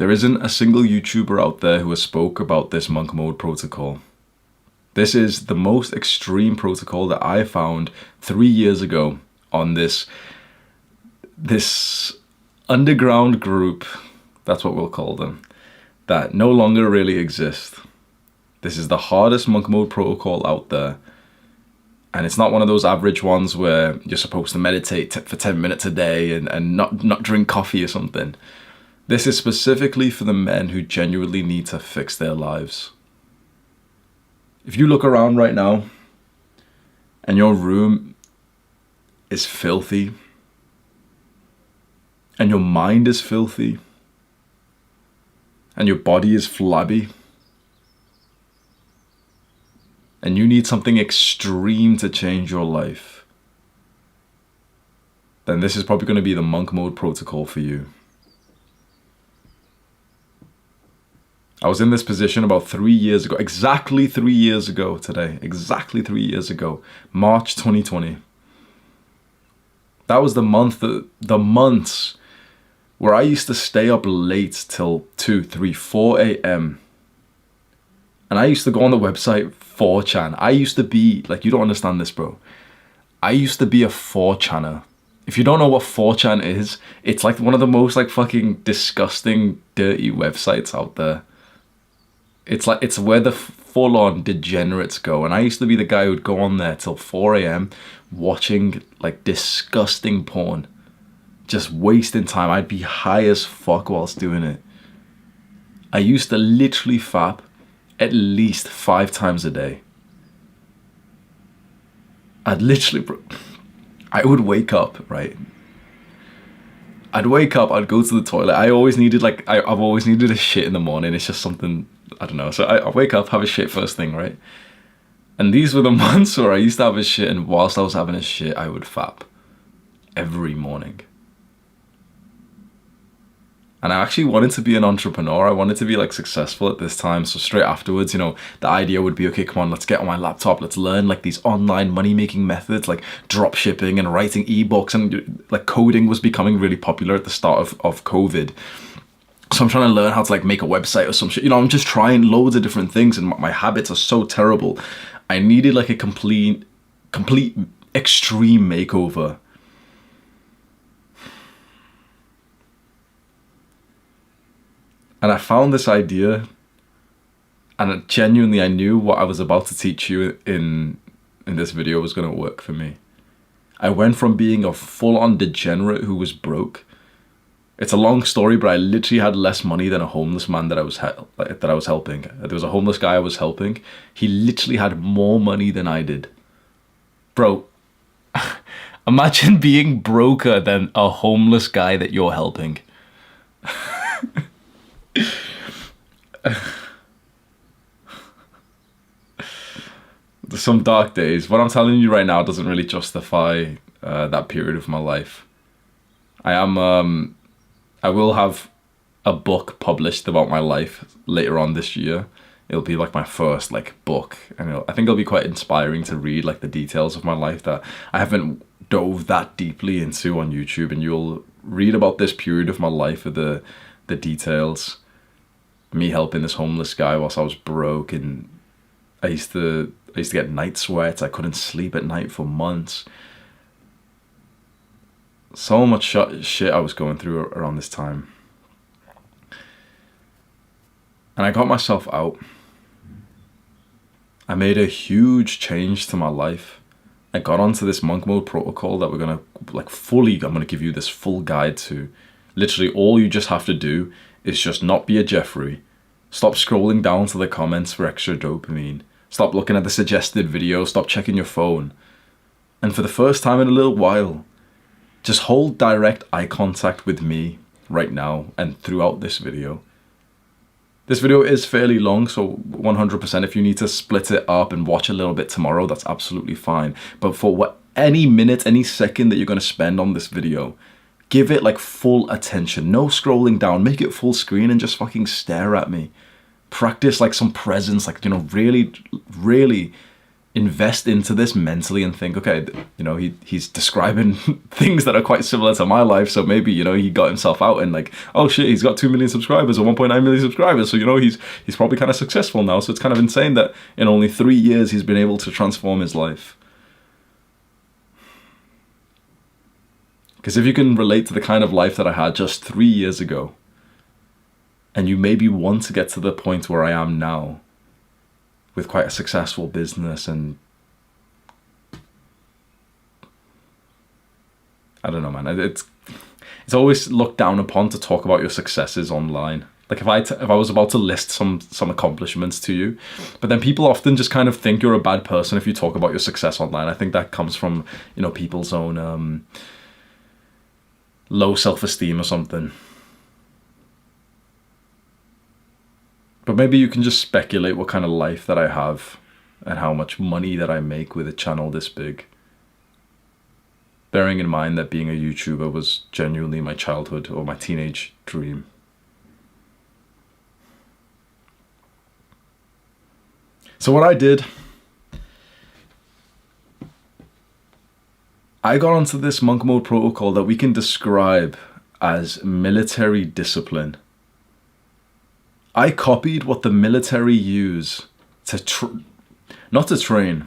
There isn't a single YouTuber out there who has spoke about this monk mode protocol. This is the most extreme protocol that I found 3 years ago on this underground group, that's what we'll call them, that no longer really exist. This is the hardest monk mode protocol out there. And it's not one of those average ones where you're supposed to meditate for 10 minutes a day and not drink coffee or something. This is specifically for the men who genuinely need to fix their lives. If you look around right now and your room is filthy and your mind is filthy and your body is flabby and you need something extreme to change your life, then this is probably going to be the monk mode protocol for you. I was in this position about 3 years ago, exactly 3 years ago today, exactly 3 years ago, March 2020. That was the months where I used to stay up late till 2, 3, 4 a.m. And I used to go on the website 4chan. I used to be, like, you don't understand this, bro. I used to be a 4chaner. If you don't know what 4chan is, it's like one of the most like fucking disgusting, dirty websites out there. It's where the full-on degenerates go. And I used to be the guy who'd go on there till 4 a.m. watching like disgusting porn. Just wasting time. I'd be high as fuck whilst doing it. I used to literally fap at least 5 times a day. I would wake up, right? I'd wake up, I'd go to the toilet. I've always needed a shit in the morning. It's just something, I don't know. So I wake up, have a shit first thing, right? And these were the months where I used to have a shit, and whilst I was having a shit, I would fap every morning. And I actually wanted to be an entrepreneur. I wanted to be like successful at this time. So straight afterwards, you know, the idea would be, okay, come on, let's get on my laptop. Let's learn like these online money-making methods like drop shipping and writing ebooks, and like coding was becoming really popular at the start of COVID. So I'm trying to learn how to like make a website or some shit. You know, I'm just trying loads of different things, and my habits are so terrible. I needed like a complete extreme makeover. And I found this idea, and genuinely I knew what I was about to teach you in this video was going to work for me. I went from being a full-on degenerate who was broke. It's a long story, but I literally had less money than a homeless man that I was helping. There was a homeless guy I was helping. He literally had more money than I did. Bro, imagine being broker than a homeless guy that you're helping. There's some dark days. What I'm telling you right now doesn't really justify that period of my life. I will have a book published about my life later on this year. It'll be like my first like book, and I think it'll be quite inspiring to read like the details of my life that I haven't dove that deeply into on YouTube, and you'll read about this period of my life with the details. Me helping this homeless guy whilst I was broke, and I used to get night sweats. I couldn't sleep at night for months. So much shit I was going through around this time. And I got myself out. I made a huge change to my life. I got onto this monk mode protocol that we're gonna I'm gonna give you this full guide to. Literally all you just have to do is just not be a Jeffrey. Stop scrolling down to the comments for extra dopamine. Stop looking at the suggested videos. Stop checking your phone. And for the first time in a little while, just hold direct eye contact with me right now and throughout this video. This video is fairly long, so 100% if you need to split it up and watch a little bit tomorrow, that's absolutely fine. But for any minute, any second that you're going to spend on this video, give it like full attention. No scrolling down. Make it full screen and just fucking stare at me. Practice like some presence, like, you know, really, really invest into this mentally and think, okay, you know, he's describing things that are quite similar to my life, so maybe, you know, he got himself out and like, oh shit, he's got 2 million subscribers or 1.9 million subscribers, so, you know, he's probably kind of successful now. So it's kind of insane that in only 3 years he's been able to transform his life. Because if you can relate to the kind of life that I had just 3 years ago, and you maybe want to get to the point where I am now, with quite a successful business, and I don't know, man, it's always looked down upon to talk about your successes online. Like if I was about to list some accomplishments to you, but then people often just kind of think you're a bad person if you talk about your success online. I think that comes from, you know, people's own low self-esteem or something. But maybe you can just speculate what kind of life that I have and how much money that I make with a channel this big. Bearing in mind that being a YouTuber was genuinely my childhood or my teenage dream. So what I did, I got onto this monk mode protocol that we can describe as military discipline. I copied what the military use to not to train,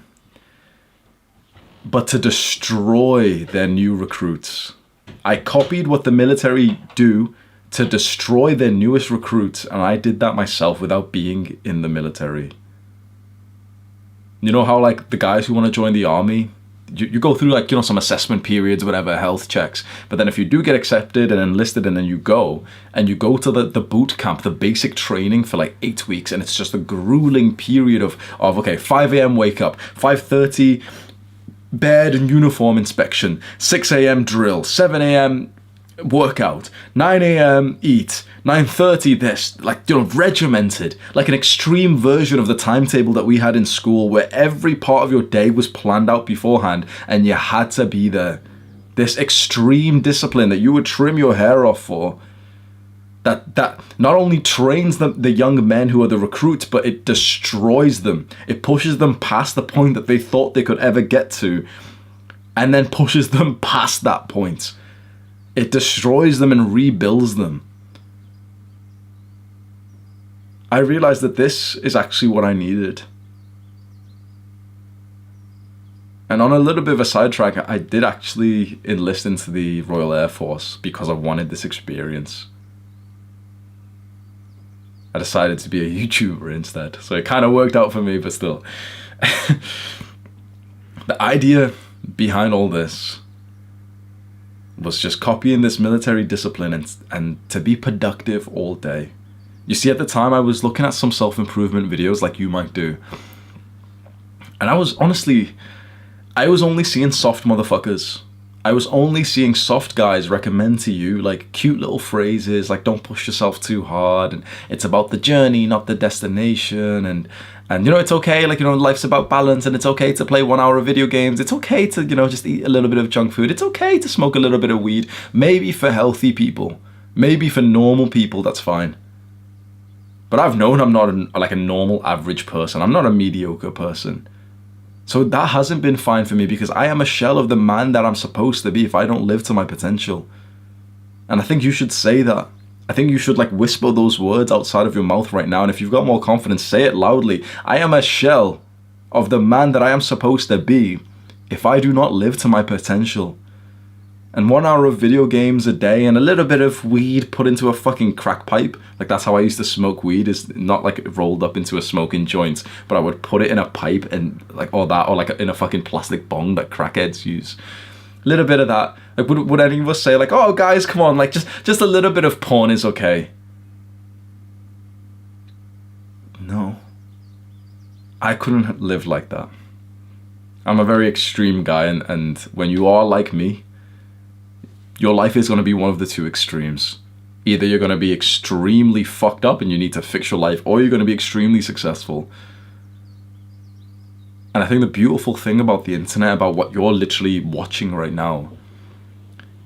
but to destroy their new recruits. I copied what the military do to destroy their newest recruits, and I did that myself without being in the military. You know how like the guys who want to join the army, you go through like, you know, some assessment periods, whatever, health checks. But then if you do get accepted and enlisted and then you go to the boot camp, the basic training for like 8 weeks. And it's just a grueling period of okay, 5 a.m. wake up, 5:30 bed and uniform inspection, 6 a.m. drill, 7 a.m. workout, 9 a.m. eat, 9:30 this, like, you know, regimented, like an extreme version of the timetable that we had in school where every part of your day was planned out beforehand and you had to be there. This extreme discipline that you would trim your hair off for, that not only trains the young men who are the recruits, but it destroys them. It pushes them past the point that they thought they could ever get to, and then pushes them past that point. It destroys them and rebuilds them. I realized that this is actually what I needed. And on a little bit of a sidetrack, I did actually enlist into the Royal Air Force because I wanted this experience. I decided to be a YouTuber instead, so it kind of worked out for me, but still. The idea behind all this was just copying this military discipline and to be productive all day. You see, at the time I was looking at some self-improvement videos like you might do, and I was only seeing soft motherfuckers. I was only seeing soft guys recommend to you like cute little phrases like don't push yourself too hard, and it's about the journey, not the destination, and you know, it's okay, like, you know, life's about balance, and it's okay to play 1 hour of video games, it's okay to, you know, just eat a little bit of junk food, it's okay to smoke a little bit of weed, maybe for healthy people, maybe for normal people, that's fine. But I've known I'm not like a normal average person, I'm not a mediocre person. So that hasn't been fine for me because I am a shell of the man that I'm supposed to be if I don't live to my potential. And I think you should say that. I think you should like whisper those words outside of your mouth right now. And if you've got more confidence, say it loudly. I am a shell of the man that I am supposed to be if I do not live to my potential. And 1 hour of video games a day and a little bit of weed put into a fucking crack pipe. Like that's how I used to smoke weed, is not like rolled up into a smoking joint, but I would put it in a pipe and like, or like in a fucking plastic bong that crackheads use. A little bit of that. Like would any of us say like, oh guys, come on, like just a little bit of porn is okay? No. I couldn't live like that. I'm a very extreme guy, and when you are like me, your life is going to be one of the two extremes. Either you're going to be extremely fucked up and you need to fix your life, or you're going to be extremely successful. And I think the beautiful thing about the internet, about what you're literally watching right now,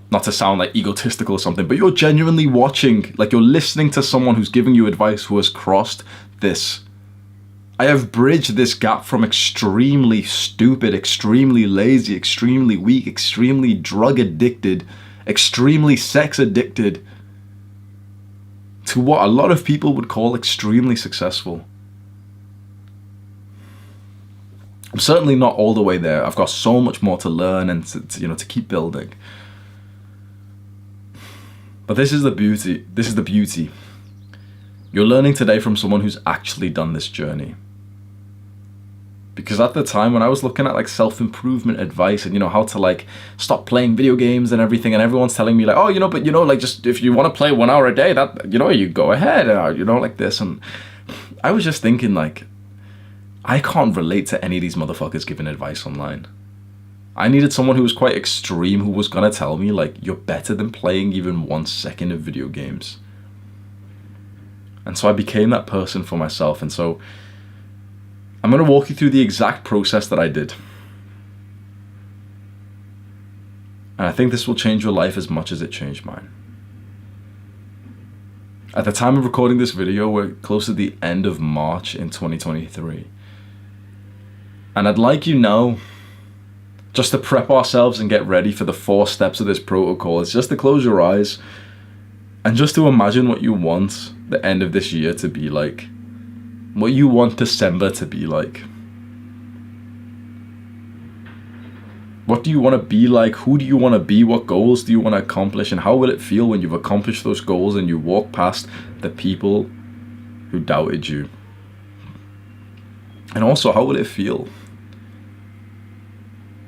not to sound like egotistical or something, but you're genuinely watching, like you're listening to someone who's giving you advice who has crossed this. I have bridged this gap from extremely stupid, extremely lazy, extremely weak, extremely drug addicted, extremely sex addicted, to what a lot of people would call extremely successful. I'm certainly not all the way there. I've got so much more to learn and to keep building. But this is the beauty. This is the beauty. You're learning today from someone who's actually done this journey. Because at the time when I was looking at like self-improvement advice and how to like stop playing video games and everything, and everyone's telling me like, oh, but like, just if you want to play 1 hour a day, that you go ahead, like this. And I was just thinking like, I can't relate to any of these motherfuckers giving advice online. I needed someone who was quite extreme, who was gonna tell me like, you're better than playing even 1 second of video games. And so I became that person for myself. And so I'm going to walk you through the exact process that I did. And I think this will change your life as much as it changed mine. At the time of recording this video, we're close to the end of March in 2023. And I'd like you now, just to prep ourselves and get ready for the 4 steps of this protocol, is just to close your eyes and just to imagine what you want the end of this year to be like. What you want December to be like. What do you want to be like? Who do you want to be? What goals do you want to accomplish? And how will it feel when you've accomplished those goals and you walk past the people who doubted you? And also, how will it feel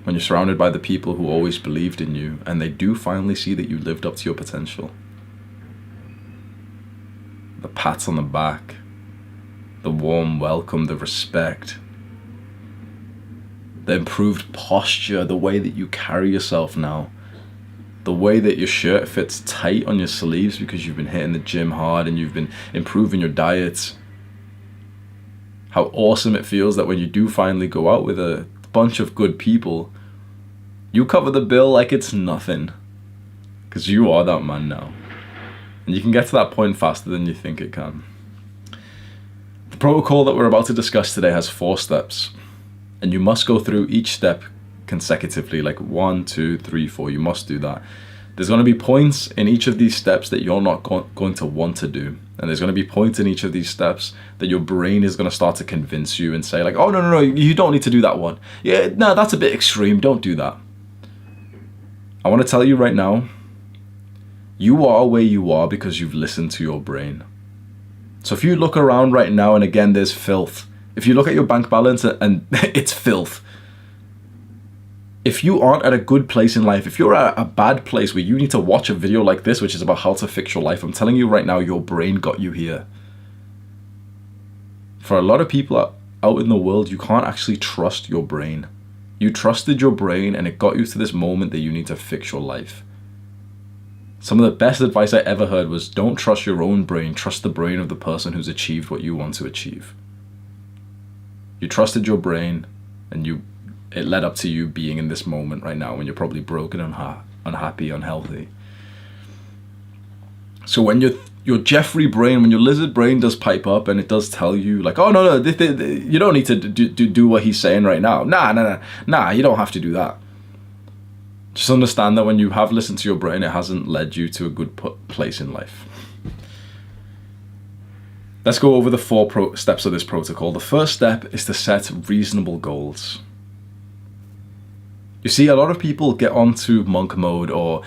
when you're surrounded by the people who always believed in you and they do finally see that you lived up to your potential? The pats on the back, the warm welcome, the respect, the improved posture, the way that you carry yourself now, the way that your shirt fits tight on your sleeves because you've been hitting the gym hard and you've been improving your diet. How awesome it feels that when you do finally go out with a bunch of good people, you cover the bill like it's nothing, because you are that man now. And you can get to that point faster than you think it can. The protocol that we're about to discuss today has 4 steps, and you must go through each step consecutively, like 1, 2, 3, 4. You must do that. There's going to be points in each of these steps that you're not going to want to do, and there's going to be points in each of these steps that your brain is going to start to convince you and say like, oh no, you don't need to do that one. Yeah, no, that's a bit extreme. Don't do that. I want to tell you right now, you are where you are because you've listened to your brain. So if you look around right now, and again, there's filth. If you look at your bank balance and it's filth. If you aren't at a good place in life, if you're at a bad place where you need to watch a video like this, which is about how to fix your life, I'm telling you right now, your brain got you here. For a lot of people out in the world, you can't actually trust your brain. You trusted your brain and it got you to this moment that you need to fix your life. Some of the best advice I ever heard was, don't trust your own brain, trust the brain of the person who's achieved what you want to achieve. You trusted your brain, and it led up to you being in this moment right now when you're probably broken, unhappy, unhealthy. So when your Jeffrey brain, when your lizard brain does pipe up and it does tell you like, oh no, you don't need to do what he's saying right now. Nah, you don't have to do that. Just understand that when you have listened to your brain, it hasn't led you to a good place in life. Let's go over the 4 steps of this protocol. The first step is to set reasonable goals. You see, a lot of people get onto monk mode or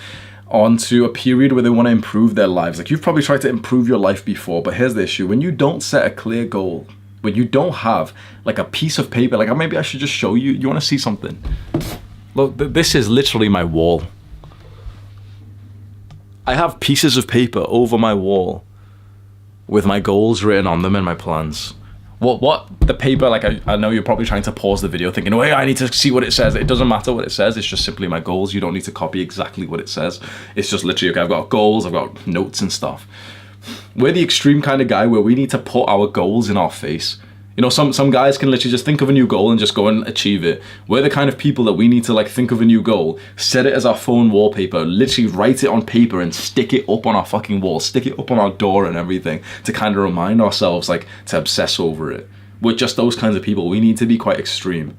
onto a period where they want to improve their lives. Like, you've probably tried to improve your life before, but here's the issue. When you don't set a clear goal, when you don't have like a piece of paper, like maybe I should just show you. You want to see something? Look, this is literally my wall. I have pieces of paper over my wall with my goals written on them and my plans. What the paper, like I know you're probably trying to pause the video thinking, wait, I need to see what it says. It doesn't matter what it says. It's just simply my goals. You don't need to copy exactly what it says. It's just literally, okay, I've got goals, I've got notes and stuff. We're the extreme kind of guy where we need to put our goals in our face. You know, some guys can literally just think of a new goal and just go and achieve it. We're the kind of people that we need to like think of a new goal, set it as our phone wallpaper, literally write it on paper and stick it up on our fucking wall, stick it up on our door and everything to kind of remind ourselves like to obsess over it. we're just those kinds of people. We need to be quite extreme.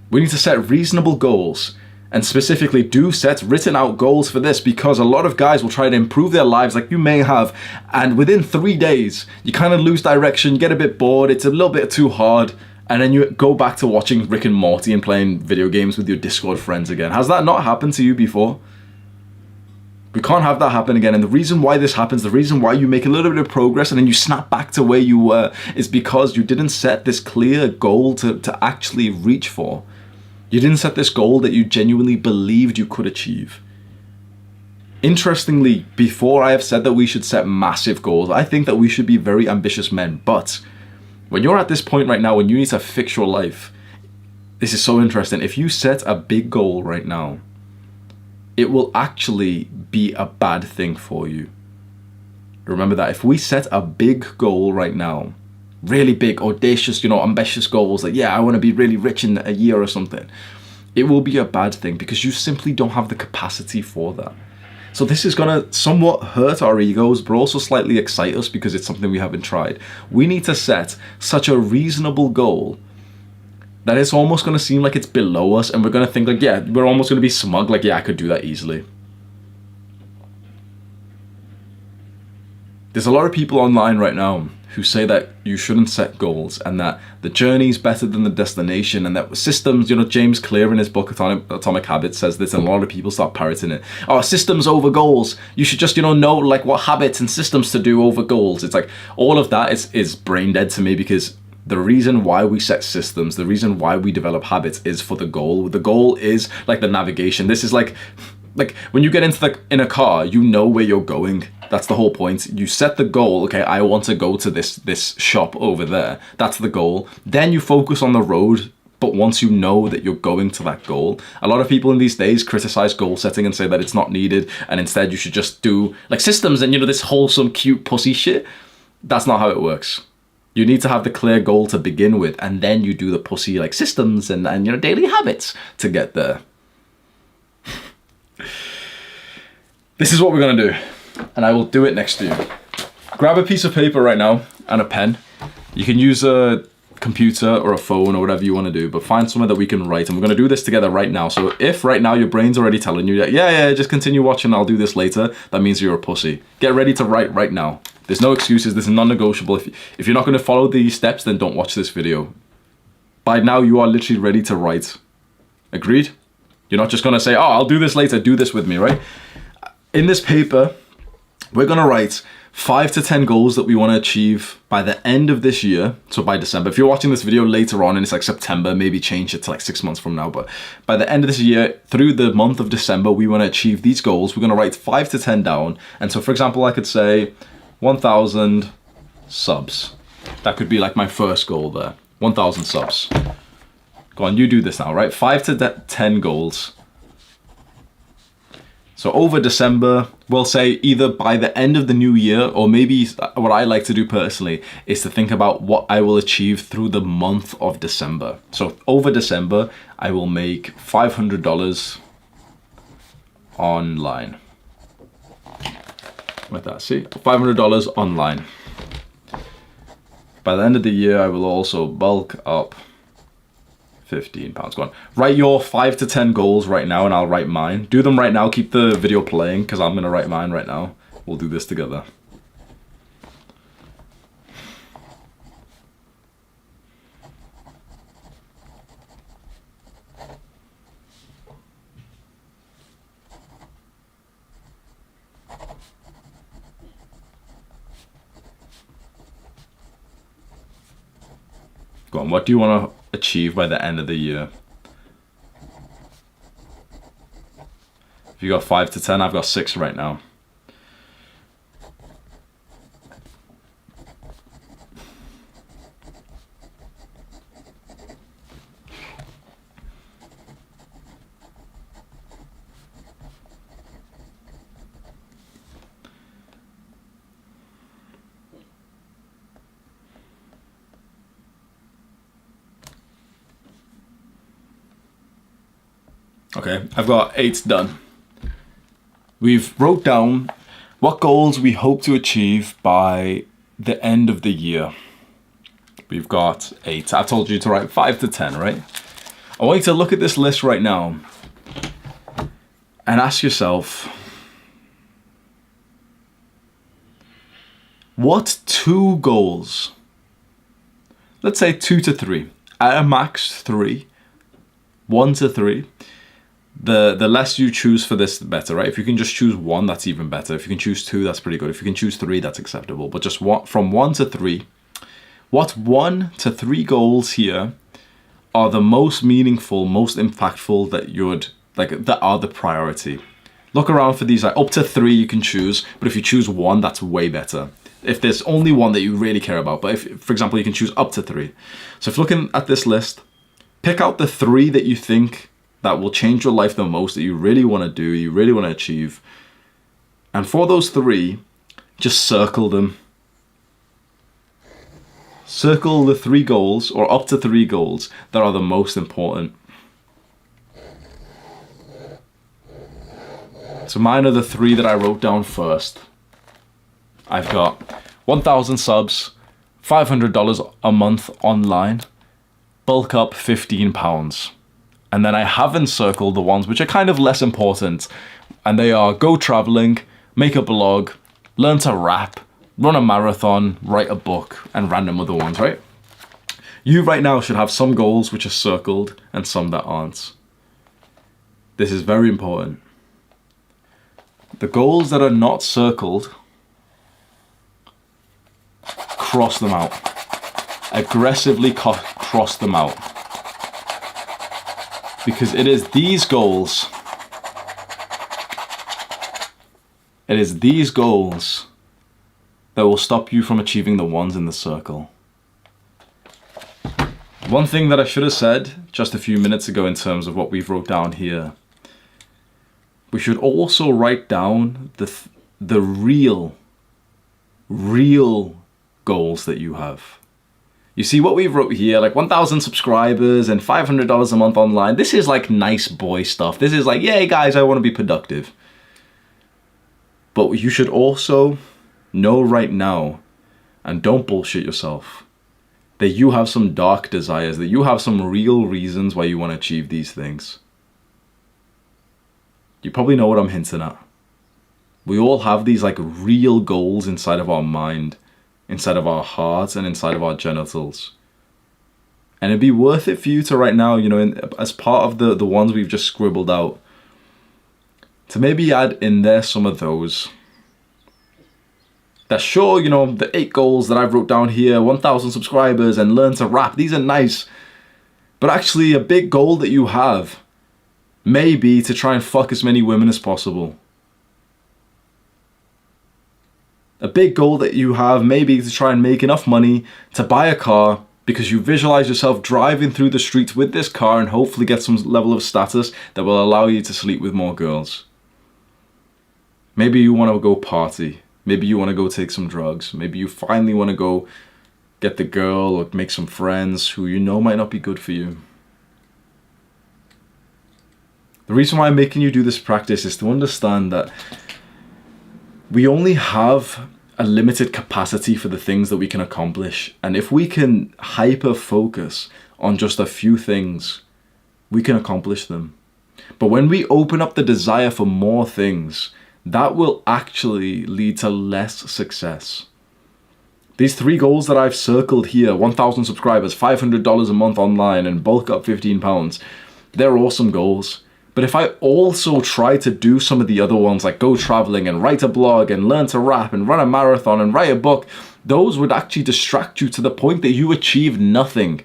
We need to set reasonable goals, and specifically do set written out goals for this, because a lot of guys will try to improve their lives like you may have, and within 3 days you kind of lose direction, you get a bit bored, it's a little bit too hard, and then you go back to watching Rick and Morty and playing video games with your Discord friends again. Has that not happened to you before? We can't have that happen again. And the reason why this happens, the reason why you make a little bit of progress and then you snap back to where you were, is because you didn't set this clear goal to actually reach for. You didn't set this goal that you genuinely believed you could achieve. Interestingly, before I have said that we should set massive goals, I think that we should be very ambitious men. But when you're at this point right now, when you need to fix your life, this is so interesting. If you set a big goal right now, it will actually be a bad thing for you. Remember that. If we set a big goal right now, really big, audacious, ambitious goals, like, yeah, I want to be really rich in a year or something, it will be a bad thing because you simply don't have the capacity for that. So this is going to somewhat hurt our egos, but also slightly excite us because it's something we haven't tried. We need to set such a reasonable goal that it's almost going to seem like it's below us, and we're going to think like, yeah, we're almost going to be smug, like, yeah, I could do that easily. There's a lot of people online right now who say that you shouldn't set goals and that the journey is better than the destination, and that systems, James Clear in his book Atomic Habits says this, and a lot of people start parroting it. Oh, systems over goals. You should just, know like what habits and systems to do over goals. It's like all of that is brain dead to me, because the reason why we set systems, the reason why we develop habits is for the goal. The goal is like the navigation. This is like when you get in a car, you know where you're going. That's the whole point. You set the goal. Okay, I want to go to this shop over there. That's the goal. Then you focus on the road. But once you know that you're going to that goal, a lot of people in these days criticize goal setting and say that it's not needed, and instead you should just do like systems and this wholesome, cute, pussy shit. That's not how it works. You need to have the clear goal to begin with, and then you do the pussy like systems and daily habits to get there. This is what we're gonna do, and I will do it next to you. Grab a piece of paper right now and a pen. You can use a computer or a phone or whatever you want to do, but find somewhere that we can write, and we're going to do this together right now. So if right now your brain's already telling you that, yeah, just continue watching, I'll do this later, that means you're a pussy. Get ready to write right now. There's no excuses. This is non-negotiable. If you're not going to follow these steps, then don't watch this video. By now, you are literally ready to write. Agreed? You're not just going to say, oh, I'll do this later, do this with me, right? In this paper, we're going to write 5 to 10 goals that we want to achieve by the end of this year. So by December. If you're watching this video later on and it's like September, maybe change it to like 6 months from now. But by the end of this year, through the month of December, we want to achieve these goals. We're going to write 5 to 10 down. And so, for example, I could say 1,000 subs. That could be like my first goal there. 1,000 subs. Go on, you do this now, right? 5 to 10 goals. So over December, we'll say either by the end of the new year, or maybe what I like to do personally is to think about what I will achieve through the month of December. So over December, I will make $500 online. Like that, see? $500 online. By the end of the year, I will also bulk up £15. Go on. Write your 5 to 10 goals right now, and I'll write mine. Do them right now. Keep the video playing, because I'm going to write mine right now. We'll do this together. Go on. What do you want to achieve by the end of the year? If you got 5 to 10, I've got 6 right now. Okay, I've got 8 done. We've wrote down what goals we hope to achieve by the end of the year. We've got 8. I've told you to write 5 to 10, right? I want you to look at this list right now and ask yourself, what 2 goals, let's say 2 to 3, at a max 3, 1 to 3, the less you choose for this, the better, right? If you can just choose 1, that's even better. If you can choose 2, that's pretty good. If you can choose 3, that's acceptable. But just from 1 to 3, what 1 to 3 goals here are the most meaningful, most impactful that are the priority? Look around for these, like up to 3 you can choose, but if you choose 1, that's way better. If there's only 1 that you really care about, but if, for example, you can choose up to 3. So if looking at this list, pick out the 3 that you think that will change your life the most, that you really want to do, you really want to achieve. And for those 3, just circle them. Circle the 3 goals, or up to 3 goals, that are the most important. So mine are the 3 that I wrote down first. I've got 1,000 subs, $500 a month online, bulk up 15 pounds. And then I haven't circled the ones which are kind of less important. And they are go traveling, make a blog, learn to rap, run a marathon, write a book, and random other ones, right? You right now should have some goals which are circled and some that aren't. This is very important. The goals that are not circled, cross them out. Aggressively cross them out. Because it is these goals, that will stop you from achieving the ones in the circle. One thing that I should have said just a few minutes ago in terms of what we've wrote down here, we should also write down the real goals that you have. You see what we've wrote here, like 1,000 subscribers and $500 a month online. This is like nice boy stuff. This is like, yay guys, I want to be productive. But you should also know right now, and don't bullshit yourself, that you have some dark desires, that you have some real reasons why you want to achieve these things. You probably know what I'm hinting at. We all have these like real goals inside of our mind, inside of our hearts, and inside of our genitals. And it'd be worth it for you to right now, as part of the ones we've just scribbled out, to maybe add in there some of those. That sure, the 8 goals that I've wrote down here, 1,000 subscribers and learn to rap, these are nice. But actually a big goal that you have may be to try and fuck as many women as possible. A big goal that you have may be to try and make enough money to buy a car, because you visualize yourself driving through the streets with this car and hopefully get some level of status that will allow you to sleep with more girls. Maybe you want to go party. Maybe you want to go take some drugs. Maybe you finally want to go get the girl or make some friends who might not be good for you. The reason why I'm making you do this practice is to understand that we only have a limited capacity for the things that we can accomplish. And if we can hyper focus on just a few things, we can accomplish them. But when we open up the desire for more things, that will actually lead to less success. These 3 goals that I've circled here, 1,000 subscribers, $500 a month online, and bulk up 15 pounds, they're awesome goals. But if I also try to do some of the other ones, like go traveling and write a blog and learn to rap and run a marathon and write a book, those would actually distract you to the point that you achieve nothing.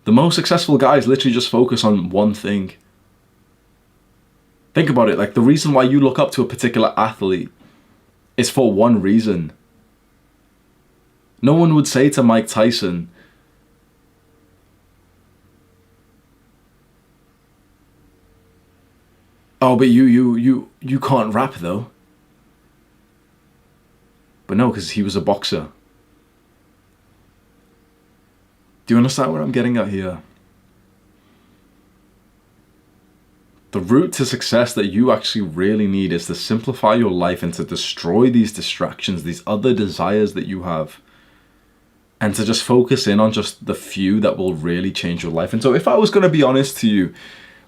The most successful guys literally just focus on one thing. Think about it, like the reason why you look up to a particular athlete is for one reason. No one would say to Mike Tyson, oh, but you can't rap though. But no, because he was a boxer. Do you understand what I'm getting at here? The route to success that you actually really need is to simplify your life and to destroy these distractions, these other desires that you have. and to just focus in on just the few that will really change your life. And so if I was going to be honest to you,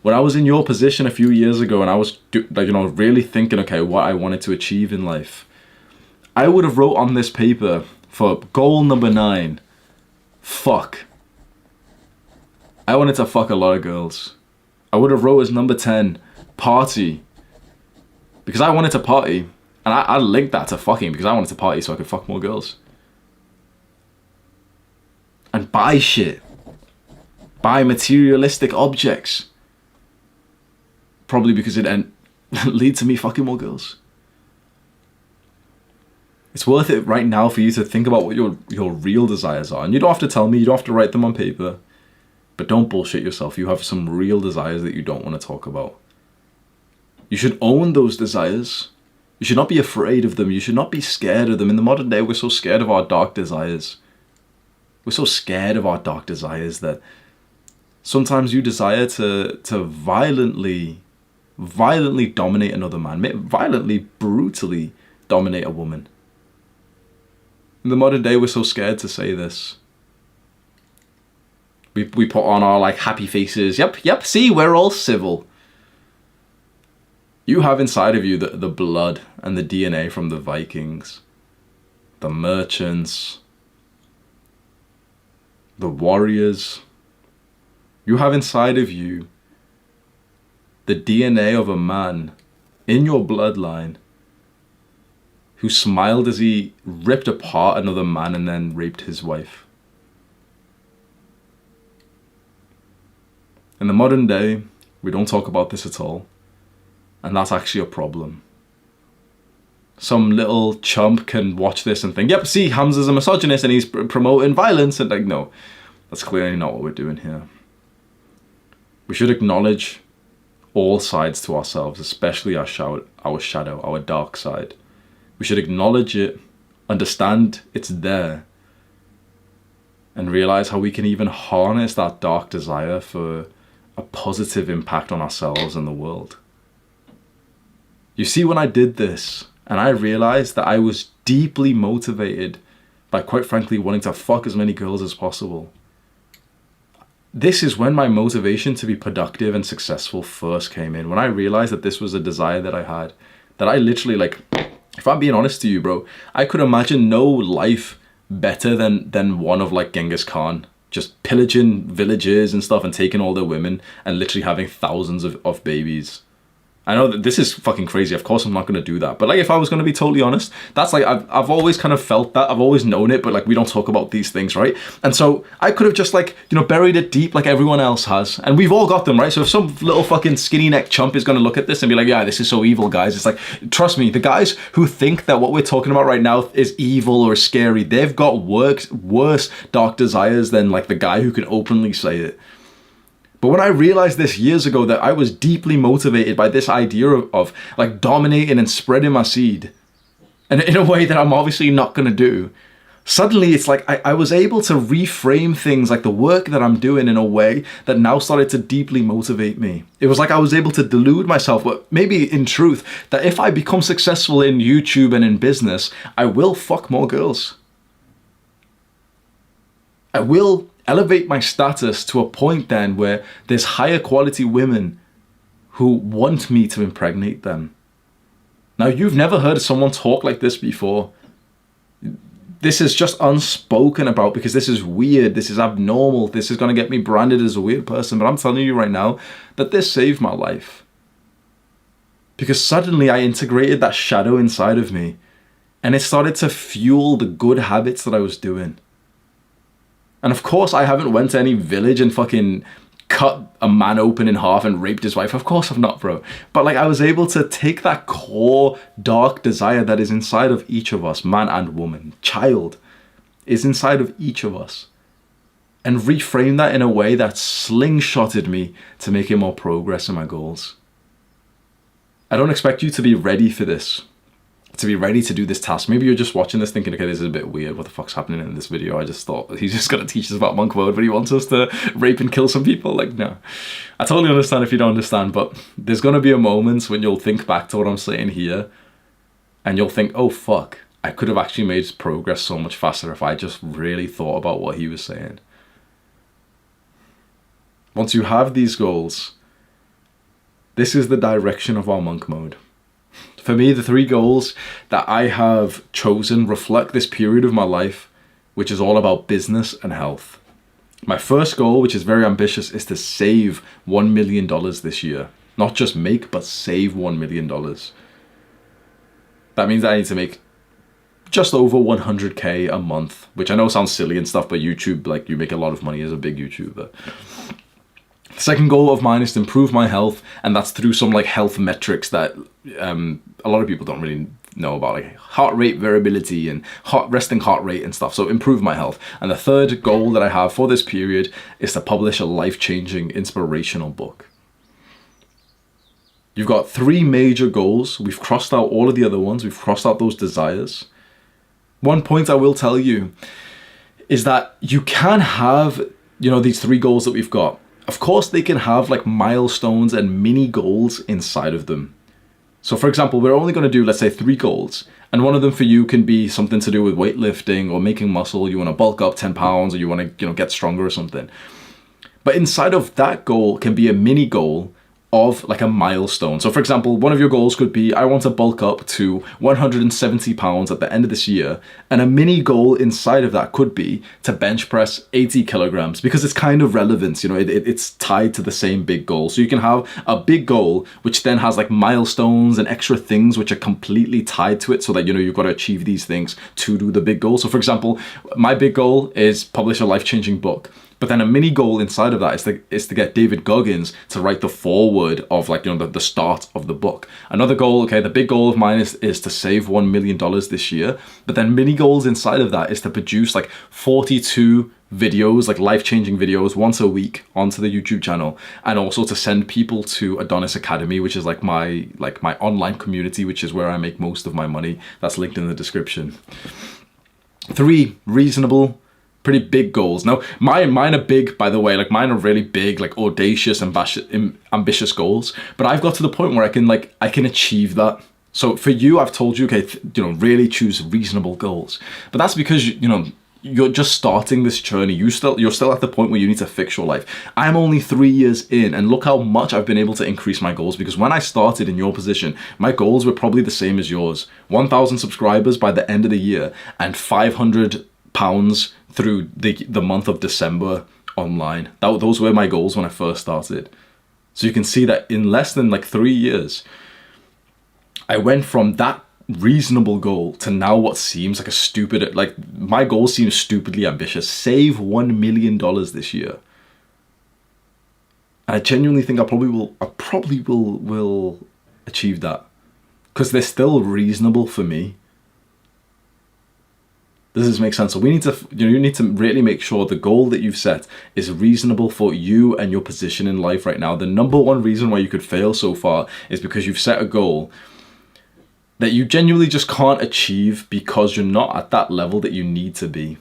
when I was in your position a few years ago and I was really thinking, okay, what I wanted to achieve in life, I would have wrote on this paper for goal number 9, fuck. I wanted to fuck a lot of girls. I would have wrote as number 10, party. Because I wanted to party. And I linked that to fucking because I wanted to party so I could fuck more girls. And buy shit. Buy materialistic objects. Probably because it lead to me fucking more girls. It's worth it right now for you to think about what your real desires are. And you don't have to tell me, you don't have to write them on paper. But don't bullshit yourself. You have some real desires that you don't want to talk about. You should own those desires. You should not be afraid of them. You should not be scared of them. In the modern day, we're so scared of our dark desires. We're so scared of our dark desires that sometimes you desire to violently dominate another man. Violently, brutally dominate a woman. In the modern day, we're so scared to say this. We put on our like happy faces. Yep, see, we're all civil. You have inside of you the blood and the DNA from the Vikings, the merchants, the warriors. You have inside of you the DNA of a man in your bloodline who smiled as he ripped apart another man and then raped his wife. In the modern day, we don't talk about this at all. And that's actually a problem. Some little chump can watch this and think, yep, see, Hamza's a misogynist and he's promoting violence. And like, no, that's clearly not what we're doing here. We should acknowledge all sides to ourselves, especially our shadow, our dark side. We should acknowledge it, understand it's there, and realize how we can even harness that dark desire for a positive impact on ourselves and the world. You see, when I did this, and I realized that I was deeply motivated by, quite frankly, wanting to fuck as many girls as possible, this is when my motivation to be productive and successful first came in. When I realized that this was a desire that I had, that I literally, like, if I'm being honest to you, bro, I could imagine no life better than one of, like, Genghis Khan. Just pillaging villages and stuff and taking all their women and literally having thousands of babies. I know that this is fucking crazy. Of course I'm not going to do that. But like, if I was going to be totally honest, that's like, I've always kind of felt that. I've always known it, but like, we don't talk about these things, right? And so I could have just like, buried it deep like everyone else has. And we've all got them, right? So if some little fucking skinny neck chump is going to look at this and be like, yeah, this is so evil, guys. It's like, trust me, the guys who think that what we're talking about right now is evil or scary, they've got worse dark desires than like the guy who can openly say it. But when I realized this years ago, that I was deeply motivated by this idea of like dominating and spreading my seed, and in a way that I'm obviously not going to do, suddenly it's like I was able to reframe things like the work that I'm doing in a way that now started to deeply motivate me. It was like I was able to delude myself, but maybe in truth, that if I become successful in YouTube and in business, I will fuck more girls. I will elevate my status to a point then where there's higher quality women who want me to impregnate them. Now, you've never heard someone talk like this before. This is just unspoken about because this is weird, this is abnormal, this is going to get me branded as a weird person. But I'm telling you right now that this saved my life. Because suddenly I integrated that shadow inside of me and it started to fuel the good habits that I was doing. And of course, I haven't went to any village and fucking cut a man open in half and raped his wife. Of course I've not, bro. But like, I was able to take that core dark desire that is inside of each of us, man and woman, child, is inside of each of us, and reframe that in a way that slingshotted me to making more progress in my goals. I don't expect you to be ready for this, to be ready to do this task. Maybe you're just watching this thinking, okay, this is a bit weird. What the fuck's happening in this video? I just thought he's just going to teach us about monk mode, but he wants us to rape and kill some people. Like, no. I totally understand if you don't understand, but there's going to be a moment when you'll think back to what I'm saying here and you'll think, oh, fuck, I could have actually made progress so much faster if I just really thought about what he was saying. Once you have these goals, this is the direction of our monk mode. For me, the 3 goals that I have chosen reflect this period of my life, which is all about business and health. My first goal, which is very ambitious, is to save $1 million this year. Not just make, but save $1 million. That means I need to make just over 100K a month, which I know sounds silly and stuff, but YouTube, like, you make a lot of money as a big YouTuber. The second goal of mine is to improve my health, and that's through some like health metrics that a lot of people don't really know about, like heart rate variability and resting heart rate and stuff. So improve my health. And the third goal that I have for this period is to publish a life-changing inspirational book. You've got 3 major goals. We've crossed out all of the other ones. We've crossed out those desires. One point I will tell you is that you can have, these 3 goals that we've got. Of course, they can have like milestones and mini goals inside of them. So for example, we're only going to do, let's say, 3 goals. And one of them for you can be something to do with weightlifting or making muscle. You want to bulk up 10 pounds or you want to, get stronger or something. But inside of that goal can be a mini goal of like a milestone. So for example, one of your goals could be, I want to bulk up to 170 pounds at the end of this year. And a mini goal inside of that could be to bench press 80 kilograms, because it's kind of relevant, it's tied to the same big goal. So you can have a big goal, which then has like milestones and extra things which are completely tied to it, so that, you've got to achieve these things to do the big goal. So for example, my big goal is publish a life-changing book. But then a mini goal inside of that is to get David Goggins to write the foreword of like, the start of the book. Another goal, okay, the big goal of mine is to save $1 million this year. But then mini goals inside of that is to produce like 42 videos, like life-changing videos once a week onto the YouTube channel. And also to send people to Adonis Academy, which is like my online community, which is where I make most of my money. That's linked in the description. 3 reasonable, pretty big goals. Now, mine are big, by the way. Like, mine are really big, like audacious, ambitious goals. But I've got to the point where I can achieve that. So for you, I've told you, okay, really choose reasonable goals. But that's because you're just starting this journey. You're still at the point where you need to fix your life. I'm only 3 years in, and look how much I've been able to increase my goals, because when I started in your position, my goals were probably the same as yours. 1,000 subscribers by the end of the year and 500 pounds through the month of December online. Those were my goals when I first started. So you can see that in less than like 3 years, I went from that reasonable goal to now what seems like a stupid, like my goal seems stupidly ambitious. Save $1 million this year. And I genuinely think I probably will achieve that, because they're still reasonable for me. Does this make sense? So we need to, you need to really make sure the goal that you've set is reasonable for you and your position in life right now. The number one reason why you could fail so far is because you've set a goal that you genuinely just can't achieve because you're not at that level that you need to be.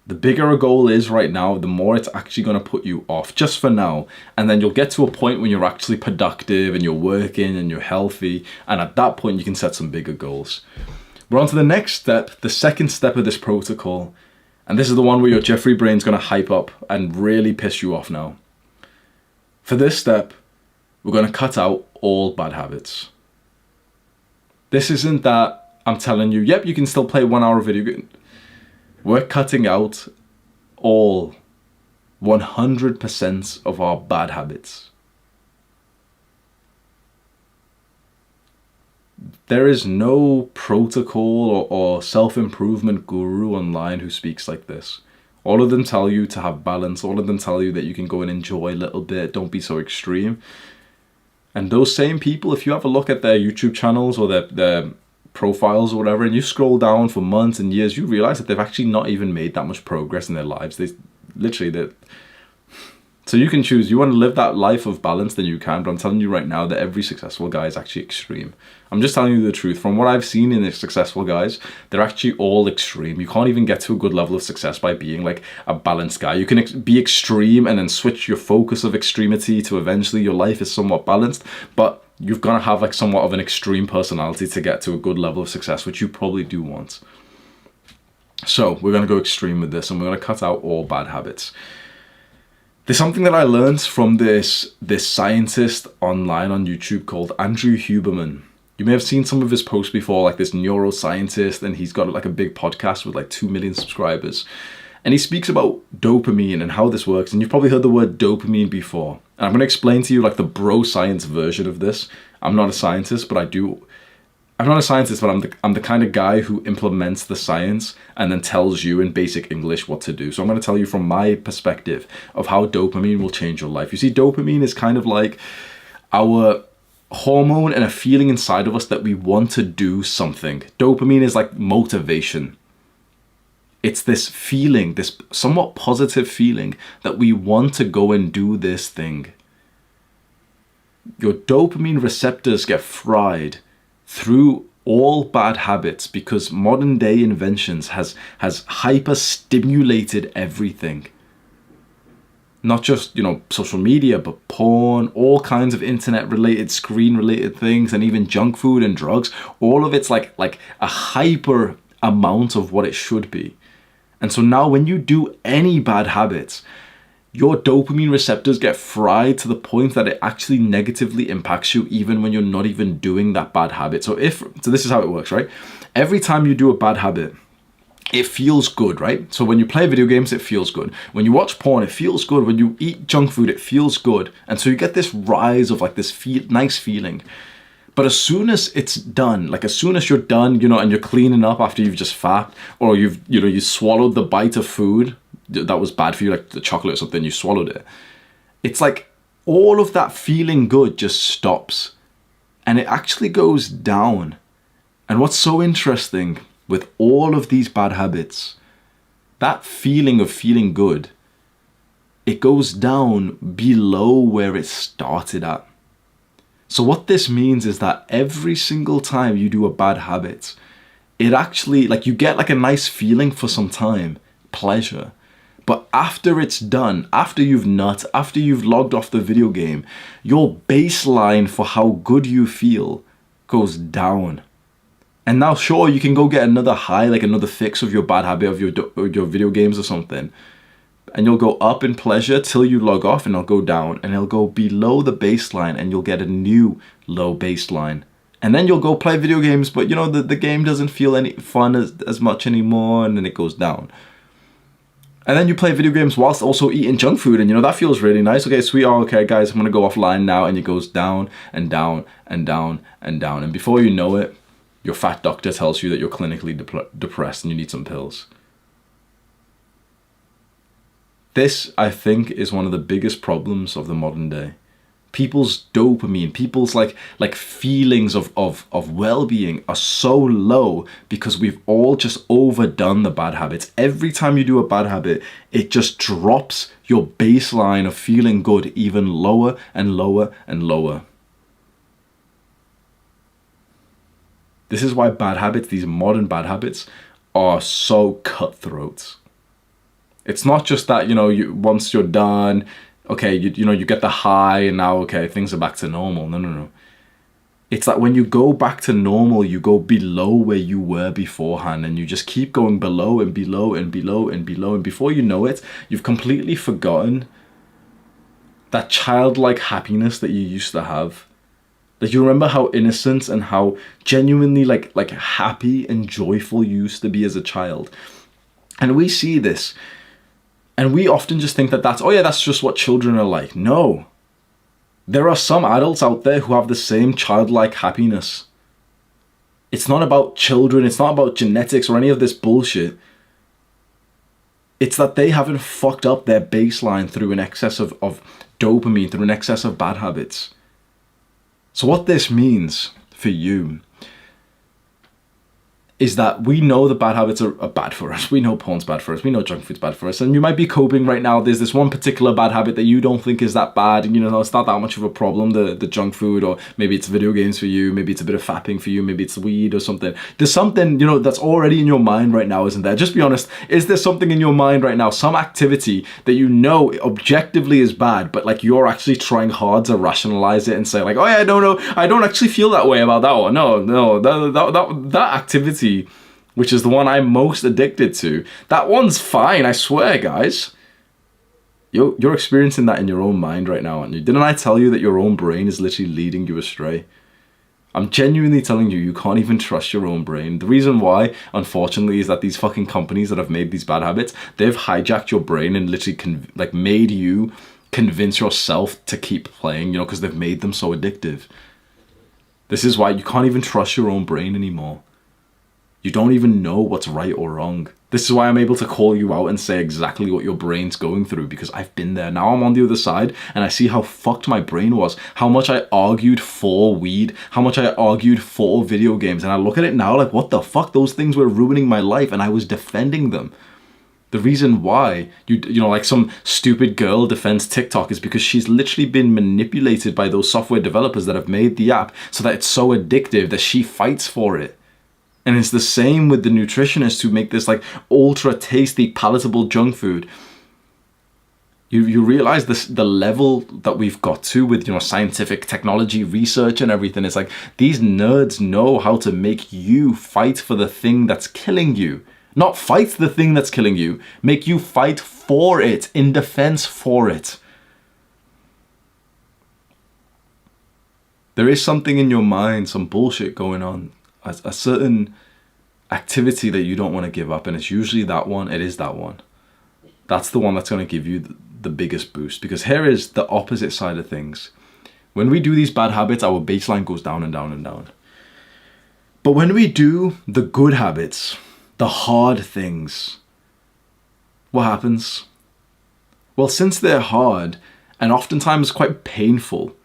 The bigger a goal is right now, the more it's actually going to put you off, just for now. And then you'll get to a point when you're actually productive and you're working and you're healthy. And at that point, you can set some bigger goals. We're on to the next step, the second step of this protocol. And this is the one where your Jeffrey brain's going to hype up and really piss you off now. For this step, we're going to cut out all bad habits. This isn't that I'm telling you, yep, you can still play 1 hour video game. We're cutting out all 100% of our bad habits. There is no protocol or self-improvement guru online who speaks like this. All of them tell you to have balance. All of them tell you that you can go and enjoy a little bit. Don't be so extreme. And those same people, if you have a look at their YouTube channels or their profiles or whatever, and you scroll down for months and years, you realize that they've actually not even made that much progress in their lives. So you can choose. You want to live that life of balance, then you can. But I'm telling you right now that every successful guy is actually extreme. I'm just telling you the truth. From what I've seen in the successful guys, they're actually all extreme. You can't even get to a good level of success by being like a balanced guy. You can be extreme and then switch your focus of extremity to eventually your life is somewhat balanced. But you've got to have like somewhat of an extreme personality to get to a good level of success, which you probably do want. So we're going to go extreme with this, and we're going to cut out all bad habits. There's something that I learned from this scientist online on YouTube called Andrew Huberman. You may have seen some of his posts before, like this neuroscientist, and he's got like a big podcast with like 2 million subscribers. And he speaks about dopamine and how this works. And you've probably heard the word dopamine before. And I'm going to explain to you like the bro science version of this. I'm not a scientist, but I'm not a scientist, but I'm the kind of guy who implements the science and then tells you in basic English what to do. So I'm going to tell you from my perspective of how dopamine will change your life. You see, dopamine is kind of like our hormone and a feeling inside of us that we want to do something. Dopamine is like motivation. It's this feeling, this somewhat positive feeling that we want to go and do this thing. Your dopamine receptors get fried through all bad habits because modern day inventions has hyper stimulated everything. Not just, social media, but porn, all kinds of internet related, screen related things, and even junk food and drugs. All of it's like a hyper amount of what it should be. And so now when you do any bad habits, your dopamine receptors get fried to the point that it actually negatively impacts you even when you're not even doing that bad habit. So this is how it works, right? Every time you do a bad habit, it feels good, right? So when you play video games, it feels good. When you watch porn, it feels good. When you eat junk food, it feels good. And so you get this rise of like this nice feeling. But as soon as it's done, like as soon as you're done, and you're cleaning up after you've just fat, or you swallowed the bite of food that was bad for you, like the chocolate or something, you swallowed it. It's like all of that feeling good just stops and it actually goes down. And what's so interesting with all of these bad habits, that feeling of feeling good, it goes down below where it started at. So what this means is that every single time you do a bad habit, it actually, like, you get like a nice feeling for some time, pleasure. But after it's done, after you've after you've logged off the video game, your baseline for how good you feel goes down. And now, sure, you can go get another high, like another fix of your bad habit of your video games or something. And you'll go up in pleasure till you log off, and it'll go down, and it'll go below the baseline, and you'll get a new low baseline. And then you'll go play video games, but the game doesn't feel any fun as much anymore, and then it goes down. And then you play video games whilst also eating junk food, and that feels really nice. Okay, sweet, okay guys, I'm gonna go offline now, and it goes down and down and down and down. And before you know it, your fat doctor tells you that you're clinically depressed and you need some pills. This, I think, is one of the biggest problems of the modern day. People's dopamine, people's like feelings of well-being are so low because we've all just overdone the bad habits. Every time you do a bad habit, it just drops your baseline of feeling good even lower and lower and lower. This is why bad habits, these modern bad habits, are so cutthroat. It's not just that, once you're done, okay, you get the high and now, okay, things are back to normal. No. It's that when you go back to normal, you go below where you were beforehand, and you just keep going below and below and below and below. And before you know it, you've completely forgotten that childlike happiness that you used to have. Like, you remember how innocent and how genuinely like happy and joyful you used to be as a child. And we see this, and we often just think that that's just what children are like. No. There are some adults out there who have the same childlike happiness. It's not about children, it's not about genetics or any of this bullshit. It's that they haven't fucked up their baseline through an excess of dopamine, through an excess of bad habits. So what this means for you is that we know that bad habits are bad for us. We know porn's bad for us. We know junk food's bad for us. And you might be coping right now. There's this one particular bad habit that you don't think is that bad. And, it's not that much of a problem, the junk food, or maybe it's video games for you. Maybe it's a bit of fapping for you. Maybe it's weed or something. There's something, that's already in your mind right now, isn't there? Just be honest. Is there something in your mind right now, some activity that objectively is bad, but like you're actually trying hard to rationalize it and say like, oh yeah, no, I don't actually feel that way about that one. No, that activity, which is the one I'm most addicted to, that one's fine, I swear, guys. You're experiencing that in your own mind right now, aren't you? Didn't I tell you that your own brain is literally leading you astray? I'm genuinely telling you, you can't even trust your own brain. The reason why, unfortunately, is that these fucking companies that have made these bad habits, they've hijacked your brain and literally made you convince yourself to keep playing, because they've made them so addictive. This is why you can't even trust your own brain anymore. You don't even know what's right or wrong. This is why I'm able to call you out and say exactly what your brain's going through, because I've been there. Now I'm on the other side and I see how fucked my brain was, how much I argued for weed, how much I argued for video games. And I look at it now like, what the fuck? Those things were ruining my life and I was defending them. The reason why like some stupid girl defends TikTok is because she's literally been manipulated by those software developers that have made the app so that it's so addictive that she fights for it. And it's the same with the nutritionists who make this like ultra tasty, palatable junk food. You realize the level that we've got to with, scientific technology, research and everything. It's like these nerds know how to make you fight for the thing that's killing you. Not fight the thing that's killing you, make you fight for it, in defense for it. There is something in your mind, some bullshit going on. A certain activity that you don't want to give up, and it's usually that one. It is that one. That's the one that's going to give you the biggest boost, because here is the opposite side of things. When we do these bad habits, our baseline goes down and down and down. But when we do the good habits, the hard things, what happens? Well, since they're hard and oftentimes quite painful,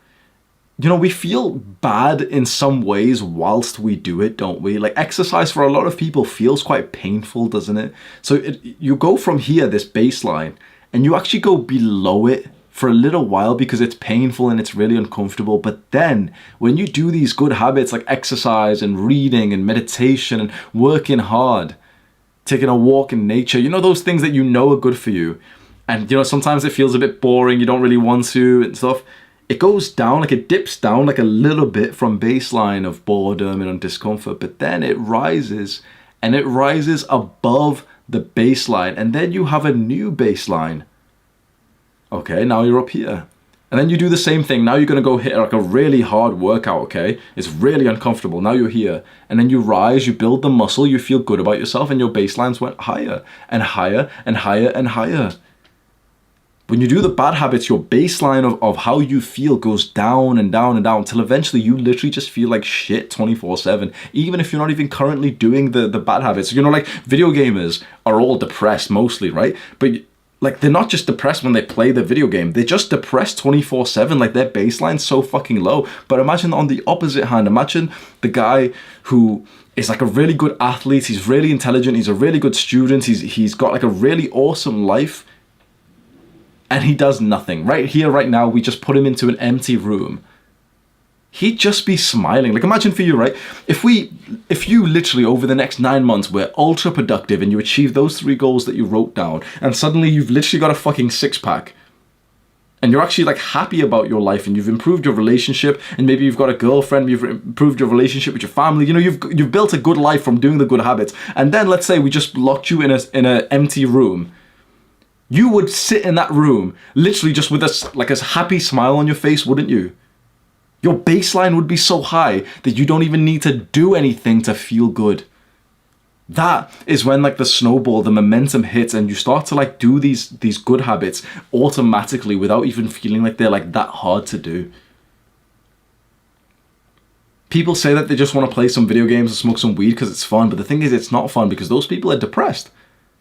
we feel bad in some ways whilst we do it, don't we? Like exercise for a lot of people feels quite painful, doesn't it? So you go from here, this baseline, and you actually go below it for a little while because it's painful and it's really uncomfortable. But then when you do these good habits like exercise and reading and meditation and working hard, taking a walk in nature, those things that are good for you. And, sometimes it feels a bit boring. You don't really want to and stuff. It goes down, like it dips down like a little bit from baseline of boredom and discomfort, but then it rises and it rises above the baseline. And then you have a new baseline. Okay, now you're up here. And then you do the same thing. Now you're going to go hit like a really hard workout, okay? It's really uncomfortable. Now you're here. And then you rise, you build the muscle, you feel good about yourself, and your baselines went higher and higher and higher and higher. When you do the bad habits, your baseline of how you feel goes down and down and down until eventually you literally just feel like shit 24/7, even if you're not even currently doing the bad habits. Like video gamers are all depressed mostly, right? But like they're not just depressed when they play the video game, they're just depressed 24/7, like their baseline's so fucking low. But imagine on the opposite hand, imagine the guy who is like a really good athlete, he's really intelligent, he's a really good student, he's got like a really awesome life, and he does nothing. Right here, right now, we just put him into an empty room. He'd just be smiling. Like imagine for you, right? If you literally over the next 9 months were ultra productive and you achieve those 3 goals that you wrote down, and suddenly you've literally got a fucking 6-pack, and you're actually like happy about your life, and you've improved your relationship, and maybe you've got a girlfriend, you've improved your relationship with your family, you've built a good life from doing the good habits, and then let's say we just locked you in an empty room. You would sit in that room literally just with a happy smile on your face, wouldn't you? Your baseline would be so high that you don't even need to do anything to feel good. That is when like the snowball, the momentum hits, and you start to like do these good habits automatically without even feeling like they're like that hard to do. People say that they just want to play some video games and smoke some weed because it's fun, but the thing is it's not fun because those people are depressed.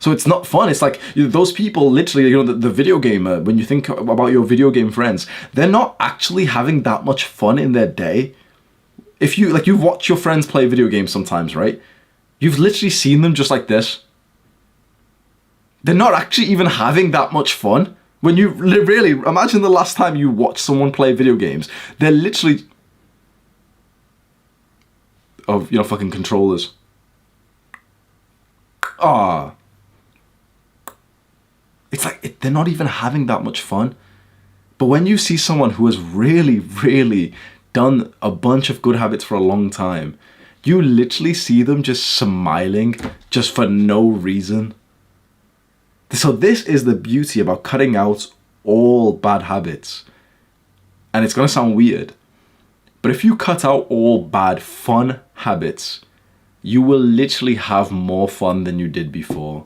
So it's not fun. It's like those people literally, the video gamer, when you think about your video game friends, they're not actually having that much fun in their day. If you watch your friends play video games sometimes, right? You've literally seen them just like this. They're not actually even having that much fun. When you really imagine the last time you watched someone play video games, they're literally fucking controllers. It's like they're not even having that much fun. But when you see someone who has really, really done a bunch of good habits for a long time, you literally see them just smiling just for no reason. So this is the beauty about cutting out all bad habits. And it's going to sound weird, but if you cut out all bad fun habits, you will literally have more fun than you did before.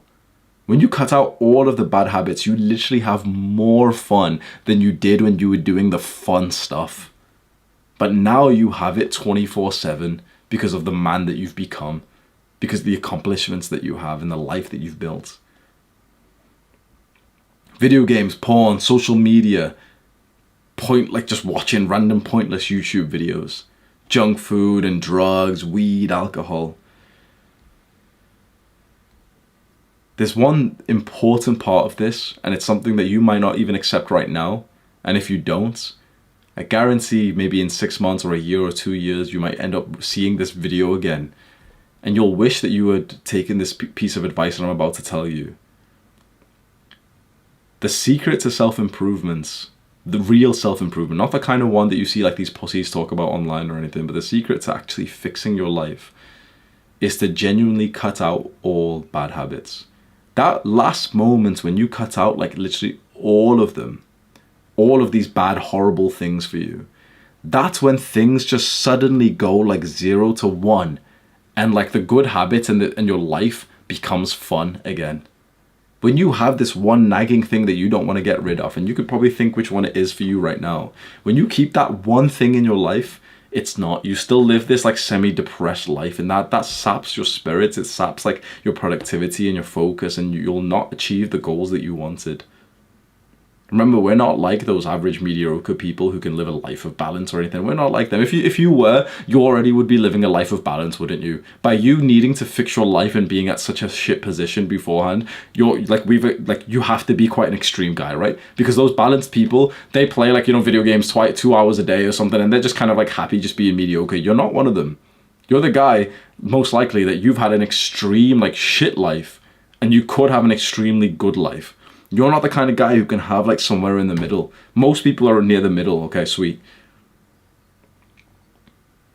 When you cut out all of the bad habits, you literally have more fun than you did when you were doing the fun stuff. But now you have it 24/7 because of the man that you've become, because of the accomplishments that you have and the life that you've built. Video games, porn, social media, just watching random pointless YouTube videos, junk food and drugs, weed, alcohol. There's one important part of this, and it's something that you might not even accept right now. And if you don't, I guarantee maybe in 6 months or a year or 2 years, you might end up seeing this video again. And you'll wish that you had taken this piece of advice that I'm about to tell you. The secret to self-improvements, the real self-improvement, not the kind of one that you see like these pussies talk about online or anything, but the secret to actually fixing your life is to genuinely cut out all bad habits. That last moment when you cut out like literally all of them, all of these bad, horrible things for you, that's when things just suddenly go like 0 to 1, and like the good habits and your life becomes fun again. When you have this one nagging thing that you don't want to get rid of, and you could probably think which one it is for you right now, when you keep that one thing in your life, it's not. You still live this like semi-depressed life, and that saps your spirits. It saps like your productivity and your focus, and you'll not achieve the goals that you wanted. Remember, we're not like those average mediocre people who can live a life of balance or anything. We're not like them. If you were, you already would be living a life of balance, wouldn't you? By you needing to fix your life and being at such a shit position beforehand, you have to be quite an extreme guy, right? Because those balanced people, they play like, video games 2 hours a day or something, and they're just kind of like happy just being mediocre. You're not one of them. You're the guy, most likely, that you've had an extreme like shit life, and you could have an extremely good life. You're not the kind of guy who can have like somewhere in the middle. Most people are near the middle. Okay, sweet.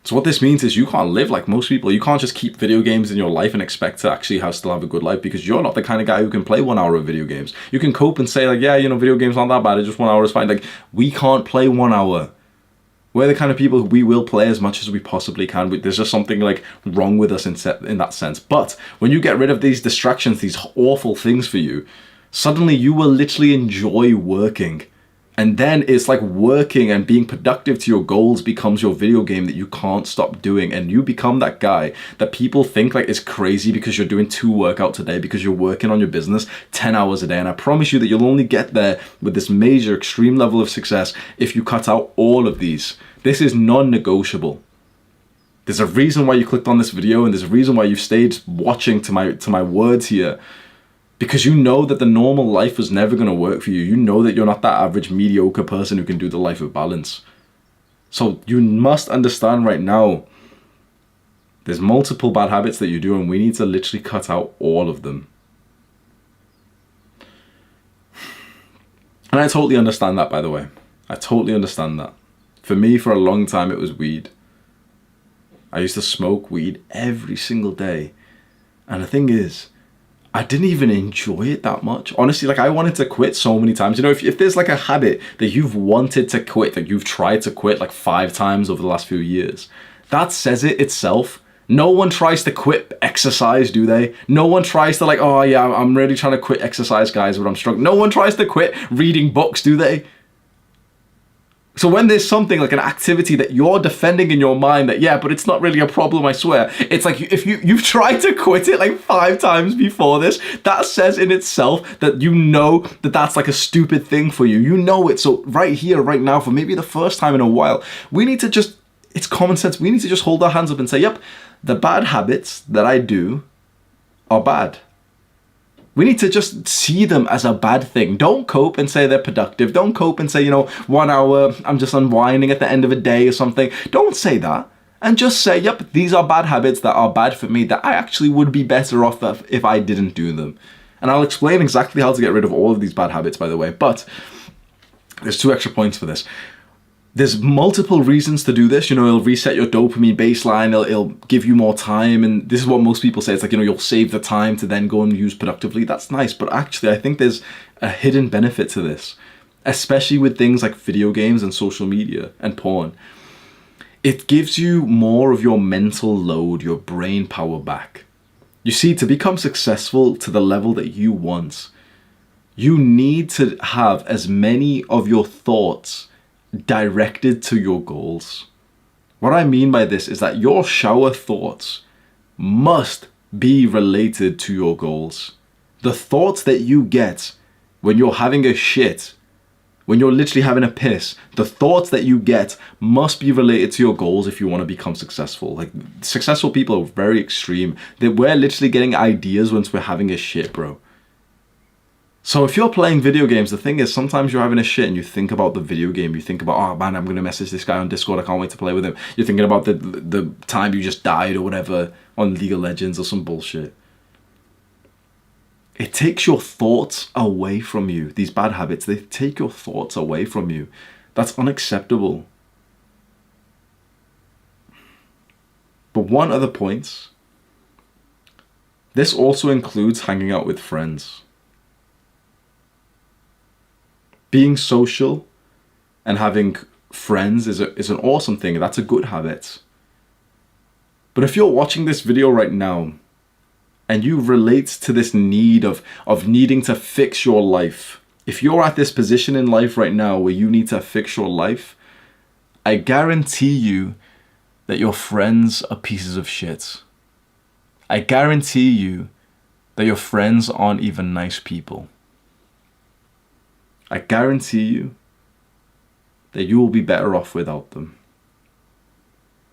So what this means is you can't live like most people. You can't just keep video games in your life and expect to actually still have a good life, because you're not the kind of guy who can play 1 hour of video games. You can cope and say like, yeah, video games aren't that bad. It's just 1 hour is fine. Like, we can't play 1 hour. We're the kind of people who we will play as much as we possibly can. There's just something like wrong with us in that sense. But when you get rid of these distractions, these awful things for you, suddenly you will literally enjoy working. And then it's like working and being productive to your goals becomes your video game that you can't stop doing. And you become that guy that people think like is crazy because you're doing 2 workouts a day, because you're working on your business 10 hours a day. And I promise you that you'll only get there with this major extreme level of success if you cut out all of these. This is non-negotiable. There's a reason why you clicked on this video, and there's a reason why you've stayed watching to my words here. Because you know that the normal life was never going to work for you. You know that you're not that average mediocre person who can do the life of balance. So you must understand right now, there's multiple bad habits that you do, and we need to literally cut out all of them. And I totally understand that, by the way. I totally understand that. For me, for a long time, it was weed. I used to smoke weed every single day. And the thing is, I didn't even enjoy it that much. Honestly, like, I wanted to quit so many times. If there's like a habit that you've wanted to quit, like you've tried to quit like 5 times over the last few years, that says it itself. No one tries to quit exercise, do they? No one tries to like, oh yeah, I'm really trying to quit exercise, guys, but I'm struggling. No one tries to quit reading books, do they? So when there's something like an activity that you're defending in your mind that, yeah, but it's not really a problem, I swear. It's like, if you've tried to quit it like 5 times before this, that says in itself that you know that that's like a stupid thing for you. You know it. So right here, right now, for maybe the first time in a while, we need to just, it's common sense. We need to just hold our hands up and say, yep, the bad habits that I do, are bad. We need to just see them as a bad thing. Don't cope and say they're productive. Don't cope and say, 1 hour, I'm just unwinding at the end of a day or something. Don't say that. And just say, yep, these are bad habits that are bad for me, that I actually would be better off if I didn't do them. And I'll explain exactly how to get rid of all of these bad habits, by the way. But there's 2 extra points for this. There's multiple reasons to do this. It'll reset your dopamine baseline. It'll give you more time. And this is what most people say. It's like, you'll save the time to then go and use productively. That's nice. But actually, I think there's a hidden benefit to this, especially with things like video games and social media and porn. It gives you more of your mental load, your brain power back. You see, to become successful to the level that you want, you need to have as many of your thoughts directed to your goals. What I mean by this is that your shower thoughts must be related to your goals. The thoughts that you get when you're having a shit, when you're literally having a piss, the thoughts that you get must be related to your goals if you want to become successful. Like, successful people are very extreme. We're literally getting ideas once we're having a shit, bro. So if you're playing video games, the thing is, sometimes you're having a shit and you think about the video game. You think about, oh man, I'm going to message this guy on Discord. I can't wait to play with him. You're thinking about the time you just died or whatever on League of Legends or some bullshit. It takes your thoughts away from you. These bad habits, they take your thoughts away from you. That's unacceptable. But one other point, this also includes hanging out with friends. Being social and having friends is an awesome thing. That's a good habit. But if you're watching this video right now and you relate to this need of needing to fix your life, if you're at this position in life right now where you need to fix your life, I guarantee you that your friends are pieces of shit. I guarantee you that your friends aren't even nice people. I guarantee you that you will be better off without them.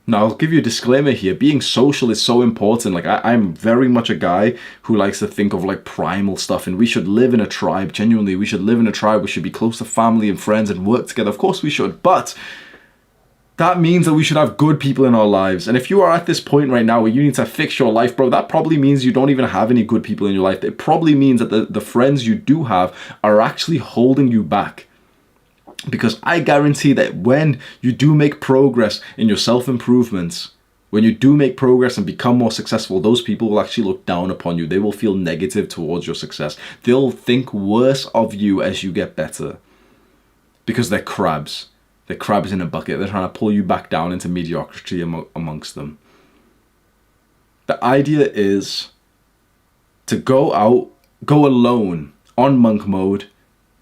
Now, I'll give you a disclaimer here. Being social is so important. Like, I'm very much a guy who likes to think of like primal stuff, and we should live in a tribe. Genuinely, we should live in a tribe. We should be close to family and friends and work together. Of course we should. But that means that we should have good people in our lives. And if you are at this point right now where you need to fix your life, bro, that probably means you don't even have any good people in your life. It probably means that the friends you do have are actually holding you back. Because I guarantee that when you do make progress in your self-improvements, when you do make progress and become more successful, those people will actually look down upon you. They will feel negative towards your success. They'll think worse of you as you get better. Because they're crabs. They're crabs in a bucket. They're trying to pull you back down into mediocrity amongst them. The idea is to go out, go alone, on monk mode,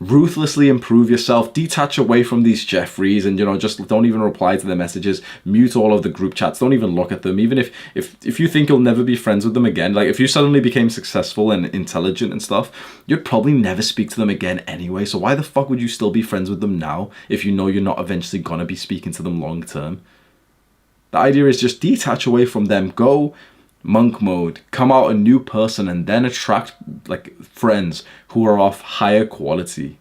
ruthlessly improve yourself, detach away from these Jeffreys, and just don't even reply to their messages, mute all of the group chats, don't even look at them. Even if you think you'll never be friends with them again, like if you suddenly became successful and intelligent and stuff, you'd probably never speak to them again anyway. So why the fuck would you still be friends with them now if you know you're not eventually gonna be speaking to them long term? The idea is just detach away from them, go monk mode, come out a new person, and then attract like friends who are of higher quality.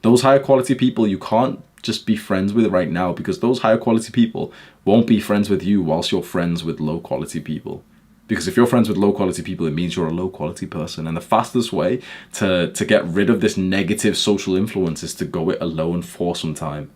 Those higher quality people you can't just be friends with right now, because those higher quality people won't be friends with you whilst you're friends with low quality people. Because if you're friends with low quality people, it means you're a low quality person. And the fastest way to get rid of this negative social influence is to go it alone for some time.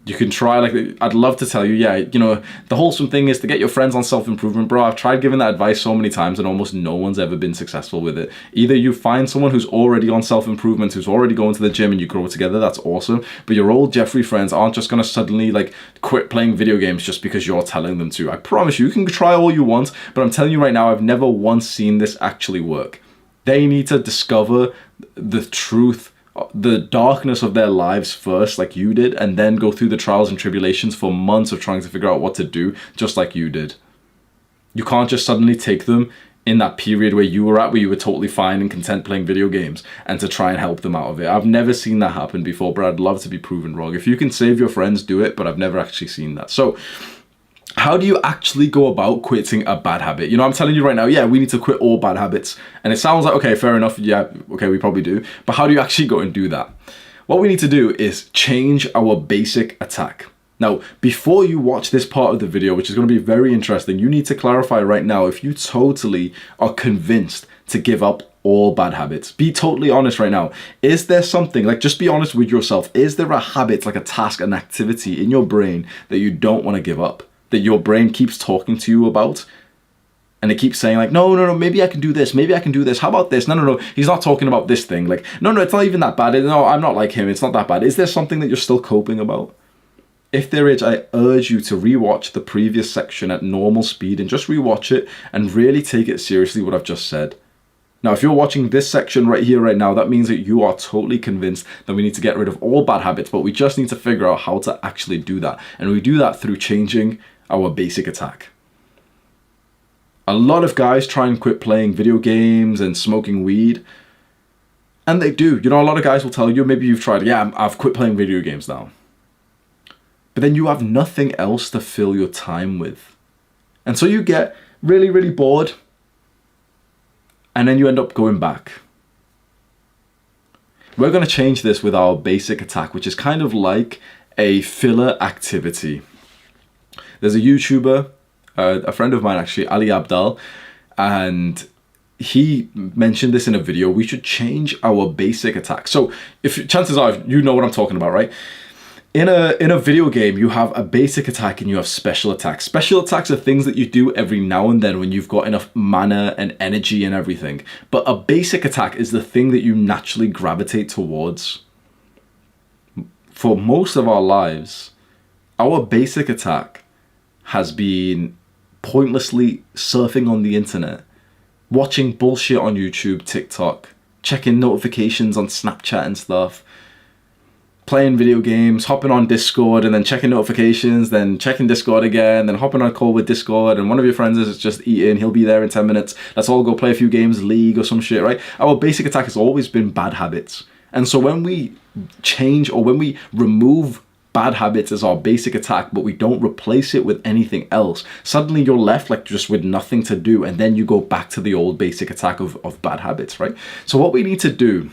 You can try, like, I'd love to tell you, the wholesome thing is to get your friends on self-improvement, bro. I've tried giving that advice so many times and almost no one's ever been successful with it. Either you find someone who's already on self-improvement, who's already going to the gym, and you grow together, that's awesome. But your old Jeffrey friends aren't just going to suddenly, like, quit playing video games just because you're telling them to. I promise you, you can try all you want, but I'm telling you right now, I've never once seen this actually work. They need to discover the truth, the darkness of their lives first, like you did, and then go through the trials and tribulations for months of trying to figure out what to do, just like you did. You can't just suddenly take them in that period where you were at, where you were totally fine and content playing video games, and to try and help them out of it. I've never seen that happen before, but I'd love to be proven wrong. If you can save your friends, do it, but I've never actually seen that. So how do you actually go about quitting a bad habit? You know, I'm telling you right now, yeah, we need to quit all bad habits. And it sounds like, okay, fair enough. Yeah, okay, we probably do. But how do you actually go and do that? What we need to do is change our basic attack. Now, before you watch this part of the video, which is going to be very interesting, you need to clarify right now if you totally are convinced to give up all bad habits. Be totally honest right now. Is there something, like, just be honest with yourself. Is there a habit, like a task, an activity in your brain that you don't want to give up? That your brain keeps talking to you about? And it keeps saying like, no, maybe I can do this. Maybe I can do this. How about this? No. He's not talking about this thing. Like, no, it's not even that bad. No, I'm not like him. It's not that bad. Is there something that you're still coping about? If there is, I urge you to rewatch the previous section at normal speed and just rewatch it and really take it seriously what I've just said. Now, if you're watching this section right here, right now, that means that you are totally convinced that we need to get rid of all bad habits, but we just need to figure out how to actually do that. And we do that through changing our basic attack. A lot of guys try and quit playing video games and smoking weed. And they do. You know, a lot of guys will tell you, maybe you've tried, yeah, I've quit playing video games now. But then you have nothing else to fill your time with. And so you get really, really bored. And then you end up going back. We're going to change this with our basic attack, which is kind of like a filler activity. There's a YouTuber, a friend of mine actually, Ali Abdal, and he mentioned this in a video. We should change our basic attack. So if chances are you know what I'm talking about, right? In a video game, you have a basic attack and you have special attacks. Special attacks are things that you do every now and then when you've got enough mana and energy and everything. But a basic attack is the thing that you naturally gravitate towards. For most of our lives, our basic attack has been pointlessly surfing on the internet, watching bullshit on YouTube, TikTok, checking notifications on Snapchat and stuff, playing video games, hopping on Discord and then checking notifications, then checking Discord again, then hopping on a call with Discord, and one of your friends is just eating, he'll be there in 10 minutes, let's all go play a few games, League or some shit, right? Our basic attack has always been bad habits. And so when we change or when we remove bad habits as our basic attack, but we don't replace it with anything else, suddenly you're left like just with nothing to do, and then you go back to the old basic attack of bad habits, right? So what we need to do,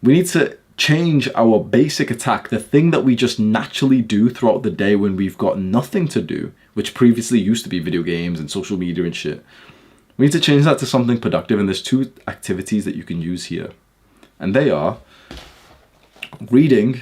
we need to change our basic attack, the thing that we just naturally do throughout the day when we've got nothing to do, which previously used to be video games and social media and shit. We need to change that to something productive, and there's two activities that you can use here. And they are reading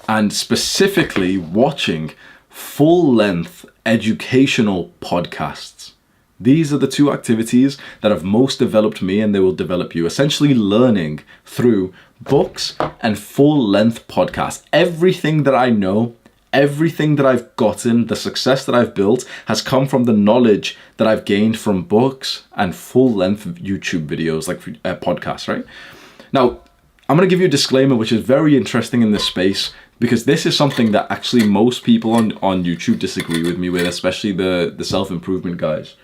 and specifically watching full-length educational podcasts. These are the two activities that have most developed me, and they will develop you. Essentially learning through books and full-length podcasts. Everything that I know, everything that I've gotten, the success that I've built has come from the knowledge that I've gained from books and full-length YouTube videos, like podcasts, right? Now, I'm going to give you a disclaimer, which is very interesting in this space, because this is something that actually most people on YouTube disagree with me with, especially the self-improvement guys.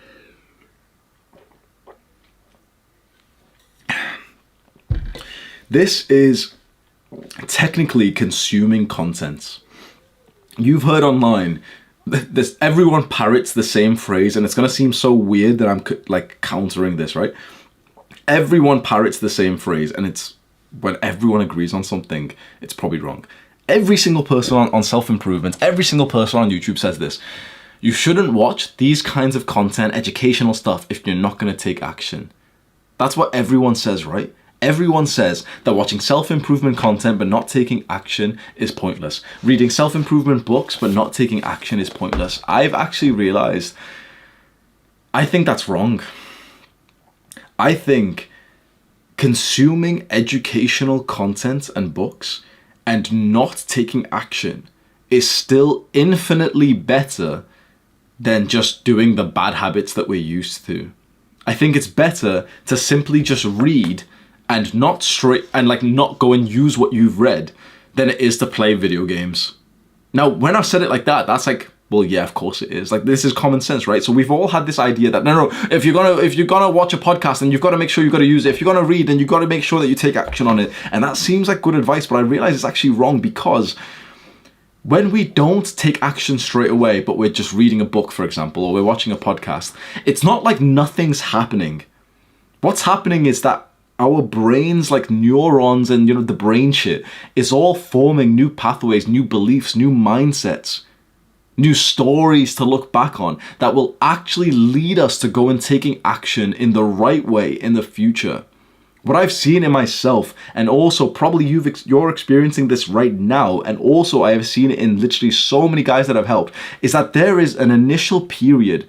This is technically consuming content. You've heard online, everyone parrots the same phrase, and it's going to seem so weird that I'm like countering this, right? Everyone parrots the same phrase, and it's when everyone agrees on something, it's probably wrong. Every single person on self-improvement, every single person on YouTube says this. You shouldn't watch these kinds of content, educational stuff, if you're not going to take action. That's what everyone says, right? Everyone says that watching self-improvement content but not taking action is pointless. Reading self-improvement books but not taking action is pointless. I've actually realized, I think that's wrong. I think consuming educational content and books and not taking action is still infinitely better than just doing the bad habits that we're used to. I think it's better to simply just read and not go and use what you've read than it is to play video games. Now, when I said it like that, that's like, well, yeah, of course it is. Like, this is common sense, right? So we've all had this idea that no, if you're gonna watch a podcast, then you've got to make sure you've got to use it. If you're gonna read, then you've got to make sure that you take action on it. And that seems like good advice, but I realize it's actually wrong, because when we don't take action straight away, but we're just reading a book, for example, or we're watching a podcast, it's not like nothing's happening. What's happening is that our brains, like neurons and, the brain shit, is all forming new pathways, new beliefs, new mindsets, new stories to look back on that will actually lead us to go and taking action in the right way in the future. What I've seen in myself, and also probably you're experiencing this right now, and also I have seen it in literally so many guys that I've helped, is that there is an initial period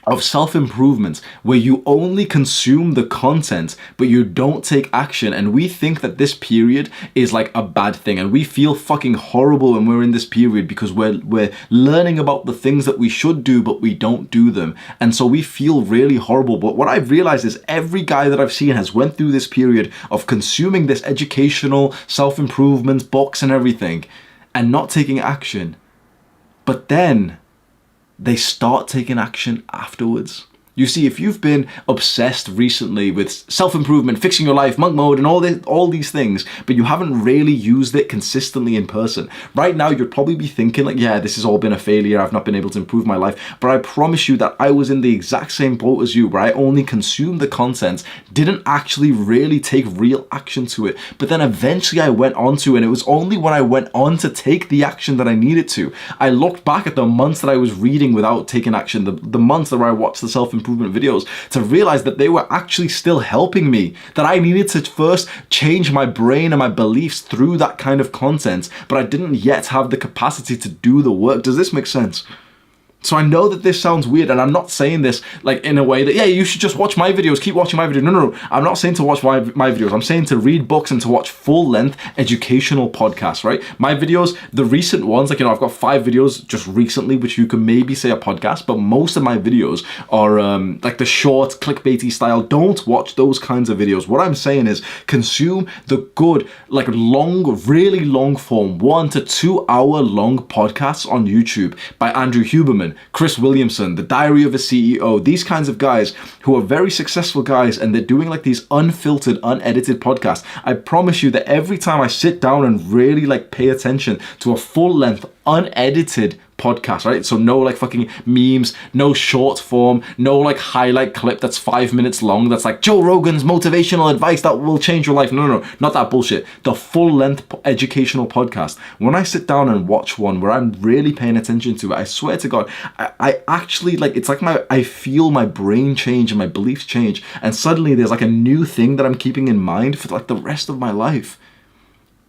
of self-improvement where you only consume the content but you don't take action, and we think that this period is like a bad thing, and we feel fucking horrible when we're in this period because we're learning about the things that we should do but we don't do them, and so we feel really horrible. But what I've realized is every guy that I've seen has went through this period of consuming this educational self-improvement books and everything and not taking action, but then they start taking action afterwards. You see, if you've been obsessed recently with self-improvement, fixing your life, monk mode, and all these things, but you haven't really used it consistently in person, right now you'd probably be thinking like, yeah, this has all been a failure, I've not been able to improve my life. But I promise you that I was in the exact same boat as you, where I only consumed the content, didn't actually really take real action to it. But then eventually I went on to, and it was only when I went on to take the action that I needed to, I looked back at the months that I was reading without taking action, the months that I watched the self-improvement videos, to realize that they were actually still helping me, that I needed to first change my brain and my beliefs through that kind of content, but I didn't yet have the capacity to do the work. Does this make sense? So I know that this sounds weird, and I'm not saying this like in a way that, yeah, you should just watch my videos, keep watching my videos. No. I'm not saying to watch my videos. I'm saying to read books and to watch full-length educational podcasts, right? My videos, the recent ones, like, I've got 5 videos just recently, which you can maybe say a podcast, but most of my videos are like the short, clickbaity style. Don't watch those kinds of videos. What I'm saying is consume the good, like long, really long form, 1 to 2 hour long podcasts on YouTube by Andrew Huberman, Chris Williamson, The Diary of a CEO, these kinds of guys who are very successful guys, and they're doing like these unfiltered, unedited podcasts. I promise you that every time I sit down and really like pay attention to a full-length, unedited podcast, right? So no like fucking memes, no short form, no like highlight clip that's 5 minutes long that's like Joe Rogan's motivational advice that will change your life. No, not that bullshit. The full length educational podcast. When I sit down and watch one where I'm really paying attention to it, I swear to God, I actually like, it's like I feel my brain change and my beliefs change, and suddenly there's like a new thing that I'm keeping in mind for like the rest of my life.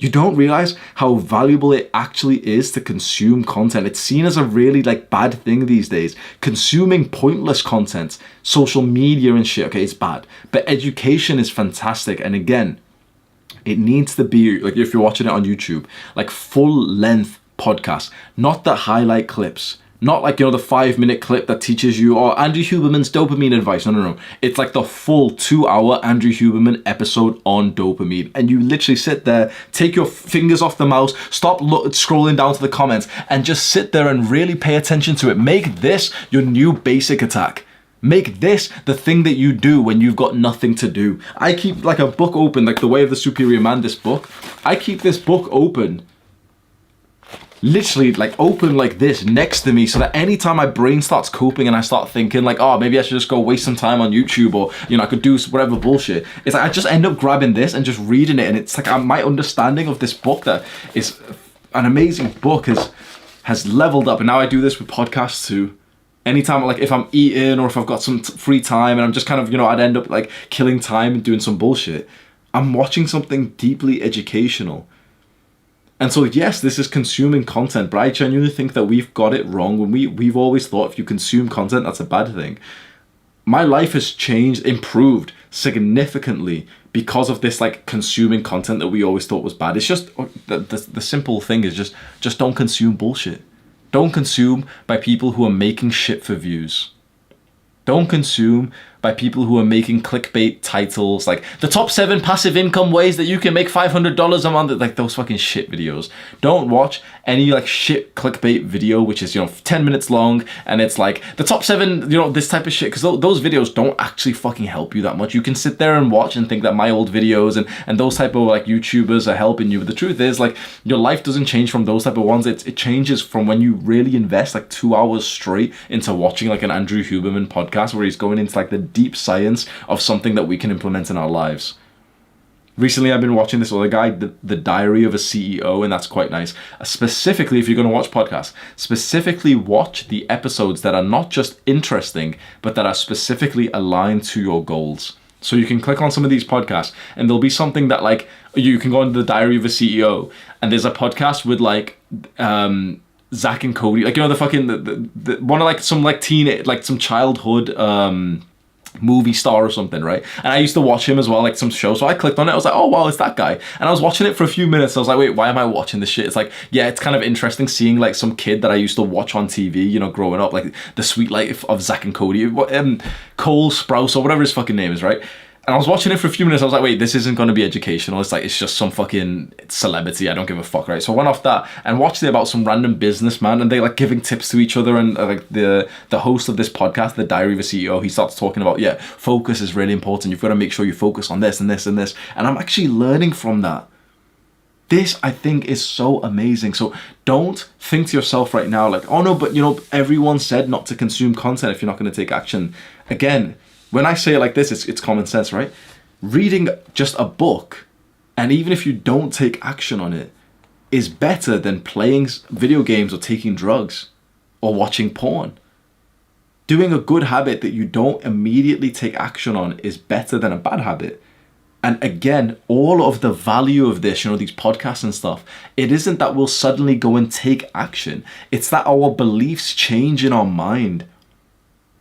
You don't realize how valuable it actually is to consume content. It's seen as a really like bad thing these days. Consuming pointless content, social media and shit, okay, it's bad. But education is fantastic. And again, it needs to be, like if you're watching it on YouTube, like full length podcasts, not the highlight clips. Not like, the 5-minute clip that teaches you, or Andrew Huberman's dopamine advice. No. It's like the full 2-hour Andrew Huberman episode on dopamine. And you literally sit there, take your fingers off the mouse, stop scrolling down to the comments, and just sit there and really pay attention to it. Make this your new basic attack. Make this the thing that you do when you've got nothing to do. I keep like a book open, like The Way of the Superior Man, this book. I keep this book open, literally like open like this next to me, so that anytime my brain starts coping and I start thinking like, oh, maybe I should just go waste some time on YouTube, or I could do whatever bullshit, it's like I just end up grabbing this and just reading it. And it's like my understanding of this book, that is an amazing book, has leveled up. And now I do this with podcasts too. Anytime, like if I'm eating or if I've got some free time and I'm just kind of, I'd end up like killing time and doing some bullshit, I'm watching something deeply educational. And so, yes, this is consuming content, but I genuinely think that we've got it wrong when we've always thought if you consume content, that's a bad thing. My life has changed, improved significantly because of this like consuming content that we always thought was bad. It's just, the simple thing is just don't consume bullshit. Don't consume by people who are making shit for views. Don't consume by people who are making clickbait titles like the top 7 passive income ways that you can make $500 a month, like those fucking shit videos. Don't watch any like shit clickbait video which is 10 minutes long and it's like the top 7 this type of shit, because those videos don't actually fucking help you that much. You can sit there and watch and think that my old videos and those type of like YouTubers are helping you, but the truth is like your life doesn't change from those type of ones. It changes from when you really invest like 2 hours straight into watching like an Andrew Huberman podcast where he's going into like the deep science of something that we can implement in our lives. Recently, I've been watching this other guy, the Diary of a CEO, and that's quite nice. Specifically, if you're going to watch podcasts, specifically watch the episodes that are not just interesting, but that are specifically aligned to your goals. So you can click on some of these podcasts, and there'll be something that like, you can go into the Diary of a CEO, and there's a podcast with like, Zach and Cody, like, the fucking, the one of like some like teen, like some childhood, movie star or something, right? And I used to watch him as well, like some show. So I clicked on it. I was like, oh wow, it's that guy. And I was watching it for a few minutes. I was like, wait, why am I watching this shit? It's like, yeah, it's kind of interesting seeing like some kid that I used to watch on TV, growing up, like The Sweet Life of Zach and Cody, Cole Sprouse or whatever his fucking name is, right? And I was watching it for a few minutes. I was like, wait, this isn't going to be educational. It's like, it's just some fucking celebrity. I don't give a fuck, right? So I went off that and watched it about some random businessman, and they like giving tips to each other. And like the host of this podcast, the Diary of a CEO, he starts talking about, yeah, focus is really important. You've got to make sure you focus on this and this and this. And I'm actually learning from that. This, I think, is so amazing. So don't think to yourself right now, like, oh no, but everyone said not to consume content if you're not going to take action. Again, when I say it like this, it's common sense, right? Reading just a book, and even if you don't take action on it, is better than playing video games or taking drugs or watching porn. Doing a good habit that you don't immediately take action on is better than a bad habit. And again, all of the value of this, these podcasts and stuff, it isn't that we'll suddenly go and take action. It's that our beliefs change in our mind.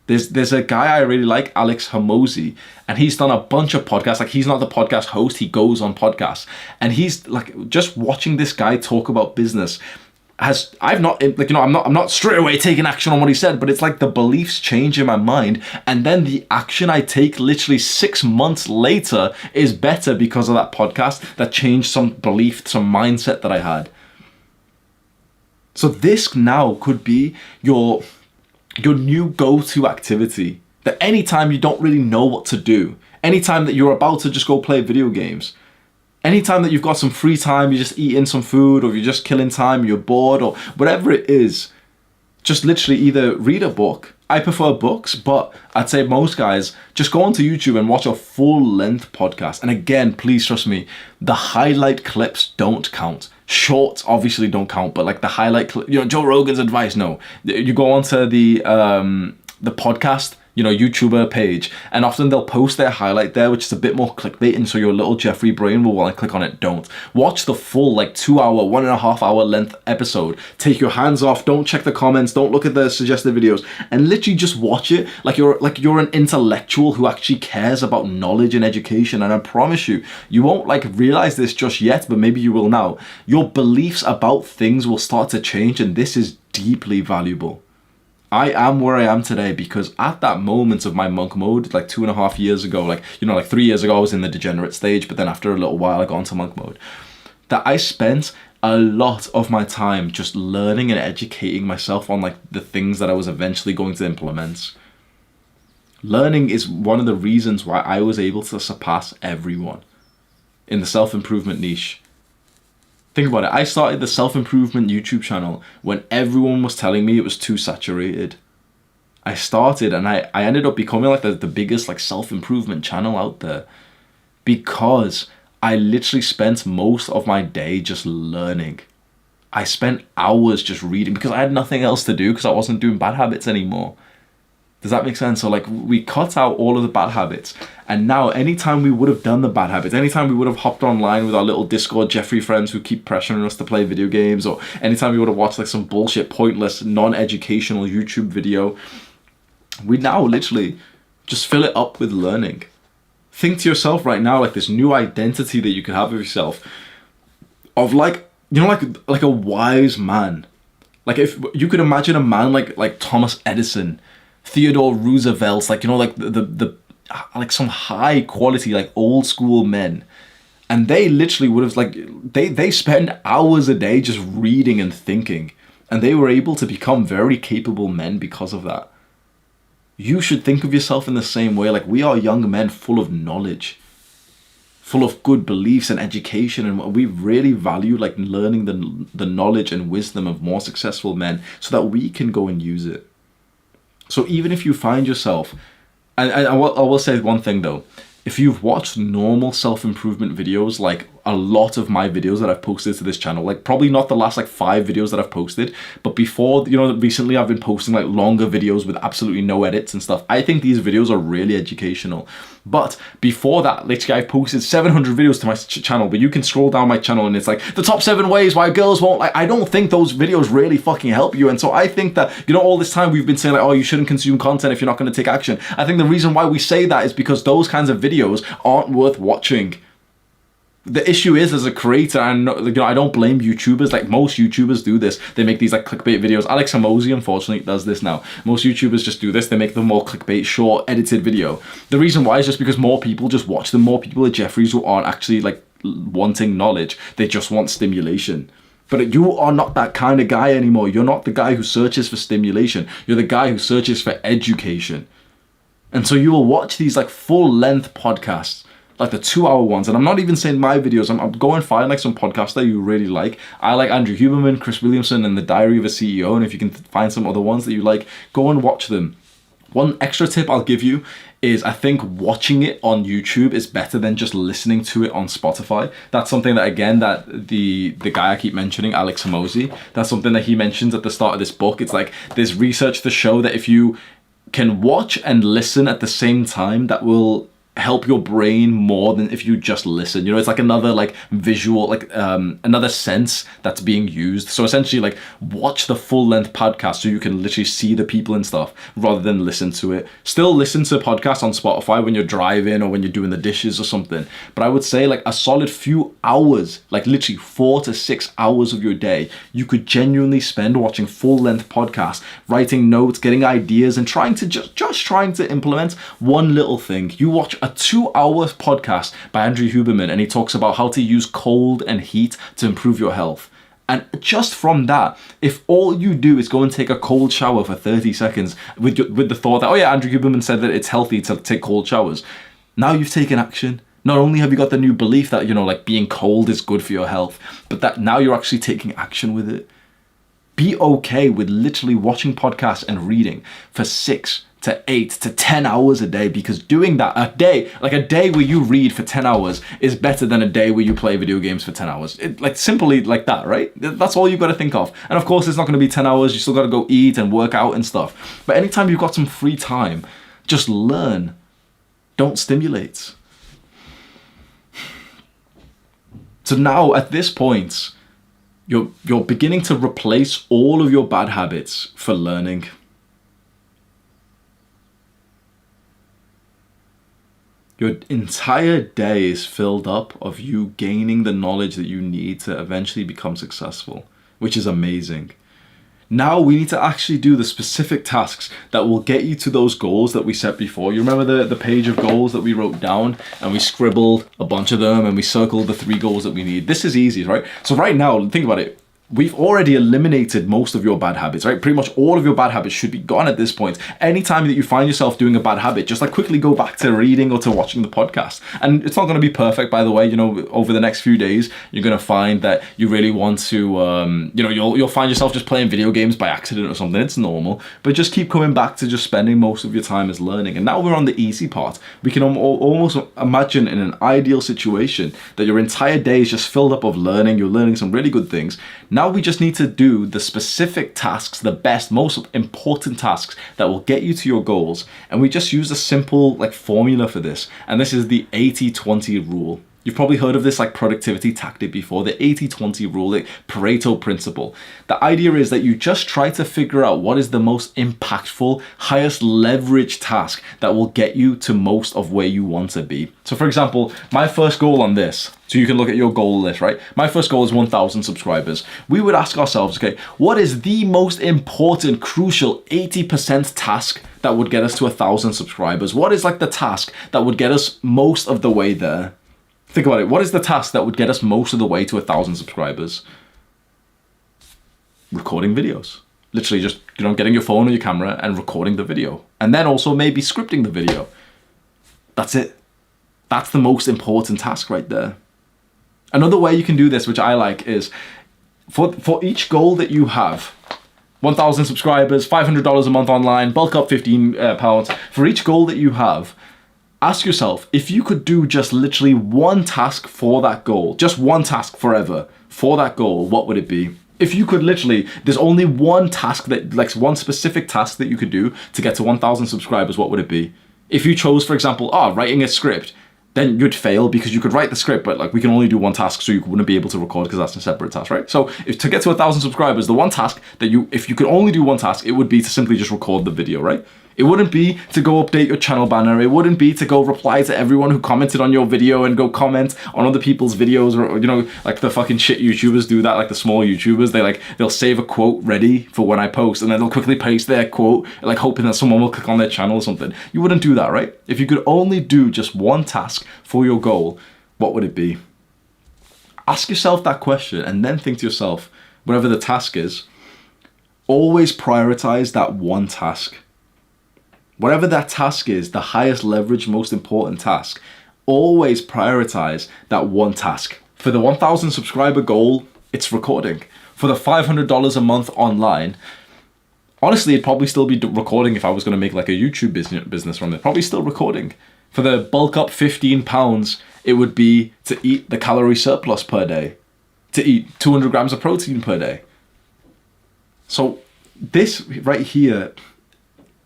There's a guy I really like, Alex Hormozi, and he's done a bunch of podcasts. Like, he's not the podcast host, he goes on podcasts. And he's like, just watching this guy talk about business I'm not straight away taking action on what he said, but it's like the beliefs change in my mind, and then the action I take literally 6 months later is better because of that podcast that changed some belief, some mindset that I had. So this now could be your new go-to activity, that anytime you don't really know what to do, anytime that you're about to just go play video games, anytime that you've got some free time, you're just eating some food, or you're just killing time, you're bored, or whatever it is, just literally either read a book. I prefer books, but I'd say most guys just go onto YouTube and watch a full-length podcast. And again, please trust me, the highlight clips don't count. Shorts obviously don't count, but like the highlight clip, Joe Rogan's advice, no. You go onto the podcast, YouTuber page, and often they'll post their highlight there, which is a bit more clickbait, and so your little Jeffrey brain will want to click on it. Don't. Watch the full 2 hour, 1.5 hour length episode. Take your hands off, don't check the comments, don't look at the suggested videos, and literally just watch it like you're an intellectual who actually cares about knowledge and education. And I promise you, you won't realize this just yet, but maybe you will now. Your beliefs about things will start to change, and this is deeply valuable. I am where I am today because at that moment of my monk mode, 2.5 years ago, 3 years ago, I was in the degenerate stage, but then after a little while, I got into monk mode, that I spent a lot of my time just learning and educating myself on the things that I was eventually going to implement. Learning is one of the reasons why I was able to surpass everyone in the self-improvement niche. Think about it. I started the self-improvement YouTube channel when everyone was telling me it was too saturated. I started and I ended up becoming the biggest self-improvement channel out there because I literally spent most of my day just learning. I spent hours just reading because I had nothing else to do because I wasn't doing bad habits anymore. Does that make sense? So we cut out all of the bad habits, and now anytime we would have done the bad habits, anytime we would have hopped online with our little Discord Jeffrey friends who keep pressuring us to play video games, or anytime we would have watched some bullshit, pointless, non-educational YouTube video, we now literally just fill it up with learning. Think to yourself right now, this new identity that you can have of yourself, of like a wise man. If you could imagine a man like Thomas Edison, Theodore Roosevelt, the like some high quality, like old school men. And they literally would have, like, they spend hours a day just reading and thinking. And they were able to become very capable men because of that. You should think of yourself in the same way. Like, we are young men full of knowledge, full of good beliefs and education. And we really value, like, learning the knowledge and wisdom of more successful men so that we can go and use it. So even if you find yourself, and I will say one thing though, if you've watched normal self-improvement videos, like a lot of my videos that I've posted to this channel, like probably not the last like 5 videos that I've posted, but before, you know, recently I've been posting like longer videos with absolutely no edits and stuff. I think these videos are really educational. But before that, literally I've posted 700 videos to my channel, but you can scroll down my channel and it's like the top 7 ways why girls won't like. I don't think those videos really fucking help you. And so I think that, you know, all this time we've been saying like, oh, you shouldn't consume content if you're not going to take action. I think the reason why we say that is because those kinds of videos aren't worth watching. The issue is, as a creator, and you know, I don't blame YouTubers. Like, most YouTubers do this. They make these like clickbait videos. Alex Hormozi, unfortunately, does this now. Most YouTubers just do this. They make them more clickbait, short, edited video. The reason why is just because more people just watch them. More people at Jeffries who aren't actually like wanting knowledge. They just want stimulation. But you are not that kind of guy anymore. You're not the guy who searches for stimulation. You're the guy who searches for education. And so you will watch these like full-length podcasts, like the 2-hour ones. And I'm not even saying my videos. I'm go and find like some podcasts that you really like. I like Andrew Huberman, Chris Williamson, and The Diary of a CEO. And if you can find some other ones that you like, go and watch them. One extra tip I'll give you is, I think watching it on YouTube is better than just listening to it on Spotify. That's something that, again, that the guy I keep mentioning, Alex Hormozi, that's something that he mentions at the start of this book. It's like, there's research to show that if you can watch and listen at the same time, that will help your brain more than if you just listen. You know, it's like another like visual, like another sense that's being used. So essentially, like, watch the full length podcast so you can literally see the people and stuff rather than listen to it. Still listen to podcasts on Spotify when you're driving or when you're doing the dishes or something. But I would say like a solid few hours, like literally 4 to 6 hours of your day, you could genuinely spend watching full length podcasts, writing notes, getting ideas, and trying to just trying to implement one little thing. You watch a 2-hour podcast by Andrew Huberman, and he talks about how to use cold and heat to improve your health. And just from that, if all you do is go and take a cold shower for 30 seconds with the thought that, oh yeah, Andrew Huberman said that it's healthy to take cold showers, now you've taken action. Not only have you got the new belief that, you know, like being cold is good for your health, but that now you're actually taking action with it. Be okay with literally watching podcasts and reading for 6 to 8 to 10 hours a day, because doing that a day where you read for 10 hours is better than a day where you play video games for 10 hours. Like, simply like that, right? That's all you've got to think of. And of course, it's not going to be 10 hours. You still got to go eat and work out and stuff. But anytime you've got some free time, just learn. Don't stimulate. So now at this point, you're beginning to replace all of your bad habits for learning. Your entire day is filled up of you gaining the knowledge that you need to eventually become successful, which is amazing. Now we need to actually do the specific tasks that will get you to those goals that we set before. You remember the page of goals that we wrote down, and we scribbled a bunch of them and we circled the 3 goals that we need. This is easy, right? So right now, think about it. We've already eliminated most of your bad habits, right? Pretty much all of your bad habits should be gone at this point. Anytime that you find yourself doing a bad habit, just like quickly go back to reading or to watching the podcast. And it's not going to be perfect, by the way. You know, over the next few days, you're going to find that you really want to, you know, you'll find yourself just playing video games by accident or something. It's normal, but just keep coming back to just spending most of your time as learning. And now we're on the easy part. We can almost imagine in an ideal situation that your entire day is just filled up of learning. You're learning some really good things. Now we just need to do the specific tasks, the best, most important tasks that will get you to your goals. And we just use a simple like formula for this. And this is the 80-20 rule. You've probably heard of this like productivity tactic before, the 80-20 rule, the Pareto principle. The idea is that you just try to figure out what is the most impactful, highest leverage task that will get you to most of where you want to be. So for example, my first goal on this, so you can look at your goal list, right? My first goal is 1,000 subscribers. We would ask ourselves, okay, what is the most important, crucial 80% task that would get us to 1,000 subscribers? What is like the task that would get us most of the way there? Think about it. What is the task that would get us most of the way to 1,000 subscribers? Recording videos. Literally just, getting your phone or your camera and recording the video. And then also maybe scripting the video. That's it. That's the most important task right there. Another way you can do this, which I like, is for each goal that you have, 1,000 subscribers, $500 a month online, bulk up 15 pounds. For each goal that you have, ask yourself, if you could do just literally one task for that goal, just one task forever for that goal, what would it be? If you could literally, there's only one task that, like one specific task that you could do to get to 1,000 subscribers, what would it be? If you chose, for example, writing a script, then you'd fail because you could write the script, but like we can only do one task, so you wouldn't be able to record because that's a separate task, right? So if to get to 1,000 subscribers, the one task that if you could only do one task, it would be to simply just record the video, right? It wouldn't be to go update your channel banner. It wouldn't be to go reply to everyone who commented on your video and go comment on other people's videos, or like the fucking shit YouTubers do that, like the small YouTubers. They'll save a quote ready for when I post, and then they'll quickly paste their quote, like hoping that someone will click on their channel or something. You wouldn't do that, right? If you could only do just one task for your goal, what would it be? Ask yourself that question and then think to yourself, whatever the task is, always prioritize that one task. Whatever that task is, the highest leverage, most important task, always prioritize that one task. For the 1,000 subscriber goal, it's recording. For the $500 a month online, honestly, it'd probably still be recording if I was going to make like a YouTube business from it. Probably still recording. For the bulk up 15 pounds, it would be to eat the calorie surplus per day, to eat 200 grams of protein per day. So this right here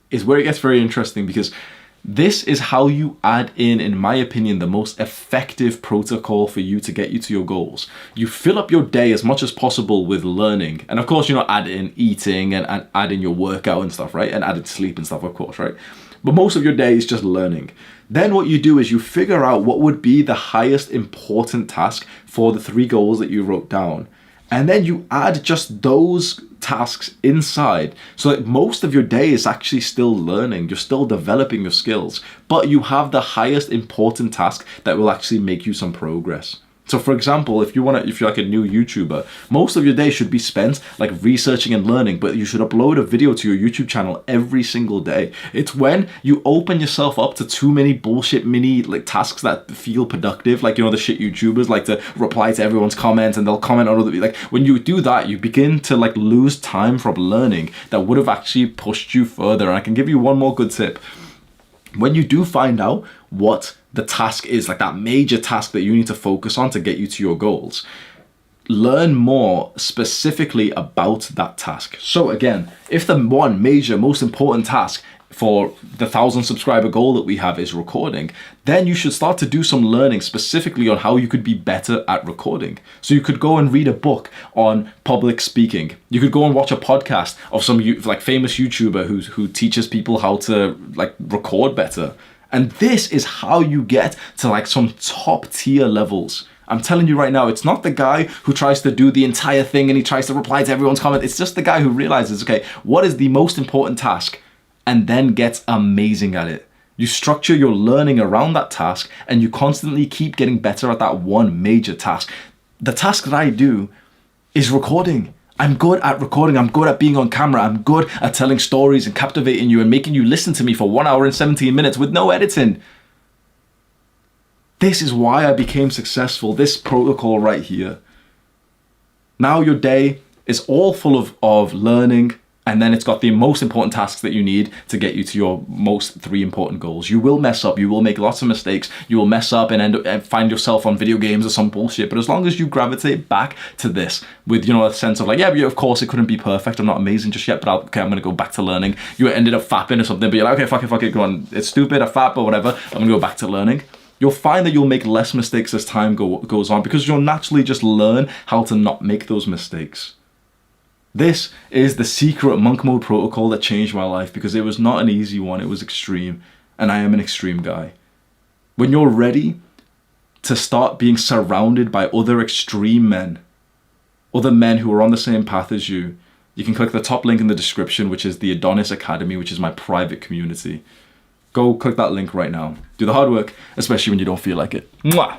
is where it gets very interesting, because this is how you add in my opinion, the most effective protocol for you to get you to your goals. You fill up your day as much as possible with learning. And of course, add in eating and add in your workout and stuff, right? And add in sleep and stuff, of course, right? But most of your day is just learning. Then what you do is you figure out what would be the highest important task for the 3 goals that you wrote down. And then you add just those tasks inside, so that most of your day is actually still learning. You're still developing your skills, but you have the highest important task that will actually make you some progress. So for example, if you're like a new YouTuber, most of your day should be spent like researching and learning, but you should upload a video to your YouTube channel every single day. It's when you open yourself up to too many bullshit mini like tasks that feel productive, like the shit YouTubers like to reply to everyone's comments and they'll comment on other, like when you do that, you begin to like lose time from learning that would have actually pushed you further. And I can give you one more good tip. When you do find out what the task is, like that major task that you need to focus on to get you to your goals, learn more specifically about that task. So again, if the one major, most important task for the 1,000 subscriber goal that we have is recording, then you should start to do some learning specifically on how you could be better at recording. So you could go and read a book on public speaking. You could go and watch a podcast of some like famous YouTuber who teaches people how to like record better. And this is how you get to like some top tier levels. I'm telling you right now, it's not the guy who tries to do the entire thing and he tries to reply to everyone's comment. It's just the guy who realizes, okay, what is the most important task? And then gets amazing at it. You structure your learning around that task and you constantly keep getting better at that one major task. The task that I do is recording. I'm good at recording. I'm good at being on camera. I'm good at telling stories and captivating you and making you listen to me for 1 hour and 17 minutes with no editing. This is why I became successful. This protocol right here. Now your day is all full of learning, and then it's got the most important tasks that you need to get you to your most 3 important goals. You will mess up. You will make lots of mistakes. You will mess up and end up and find yourself on video games or some bullshit. But as long as you gravitate back to this with, a sense of like, yeah, of course it couldn't be perfect. I'm not amazing just yet, but I'm going to go back to learning. You ended up fapping or something, but you're like, okay, fuck it, go on. It's stupid, I fap or whatever. I'm going to go back to learning. You'll find that you'll make less mistakes as time goes on because you'll naturally just learn how to not make those mistakes. This is the secret monk mode protocol that changed my life because it was not an easy one. It was extreme, and I am an extreme guy. When you're ready to start being surrounded by other extreme men, other men who are on the same path as you, you can click the top link in the description, which is the Adonis Academy, which is my private community. Go click that link right now. Do the hard work, especially when you don't feel like it. Mwah!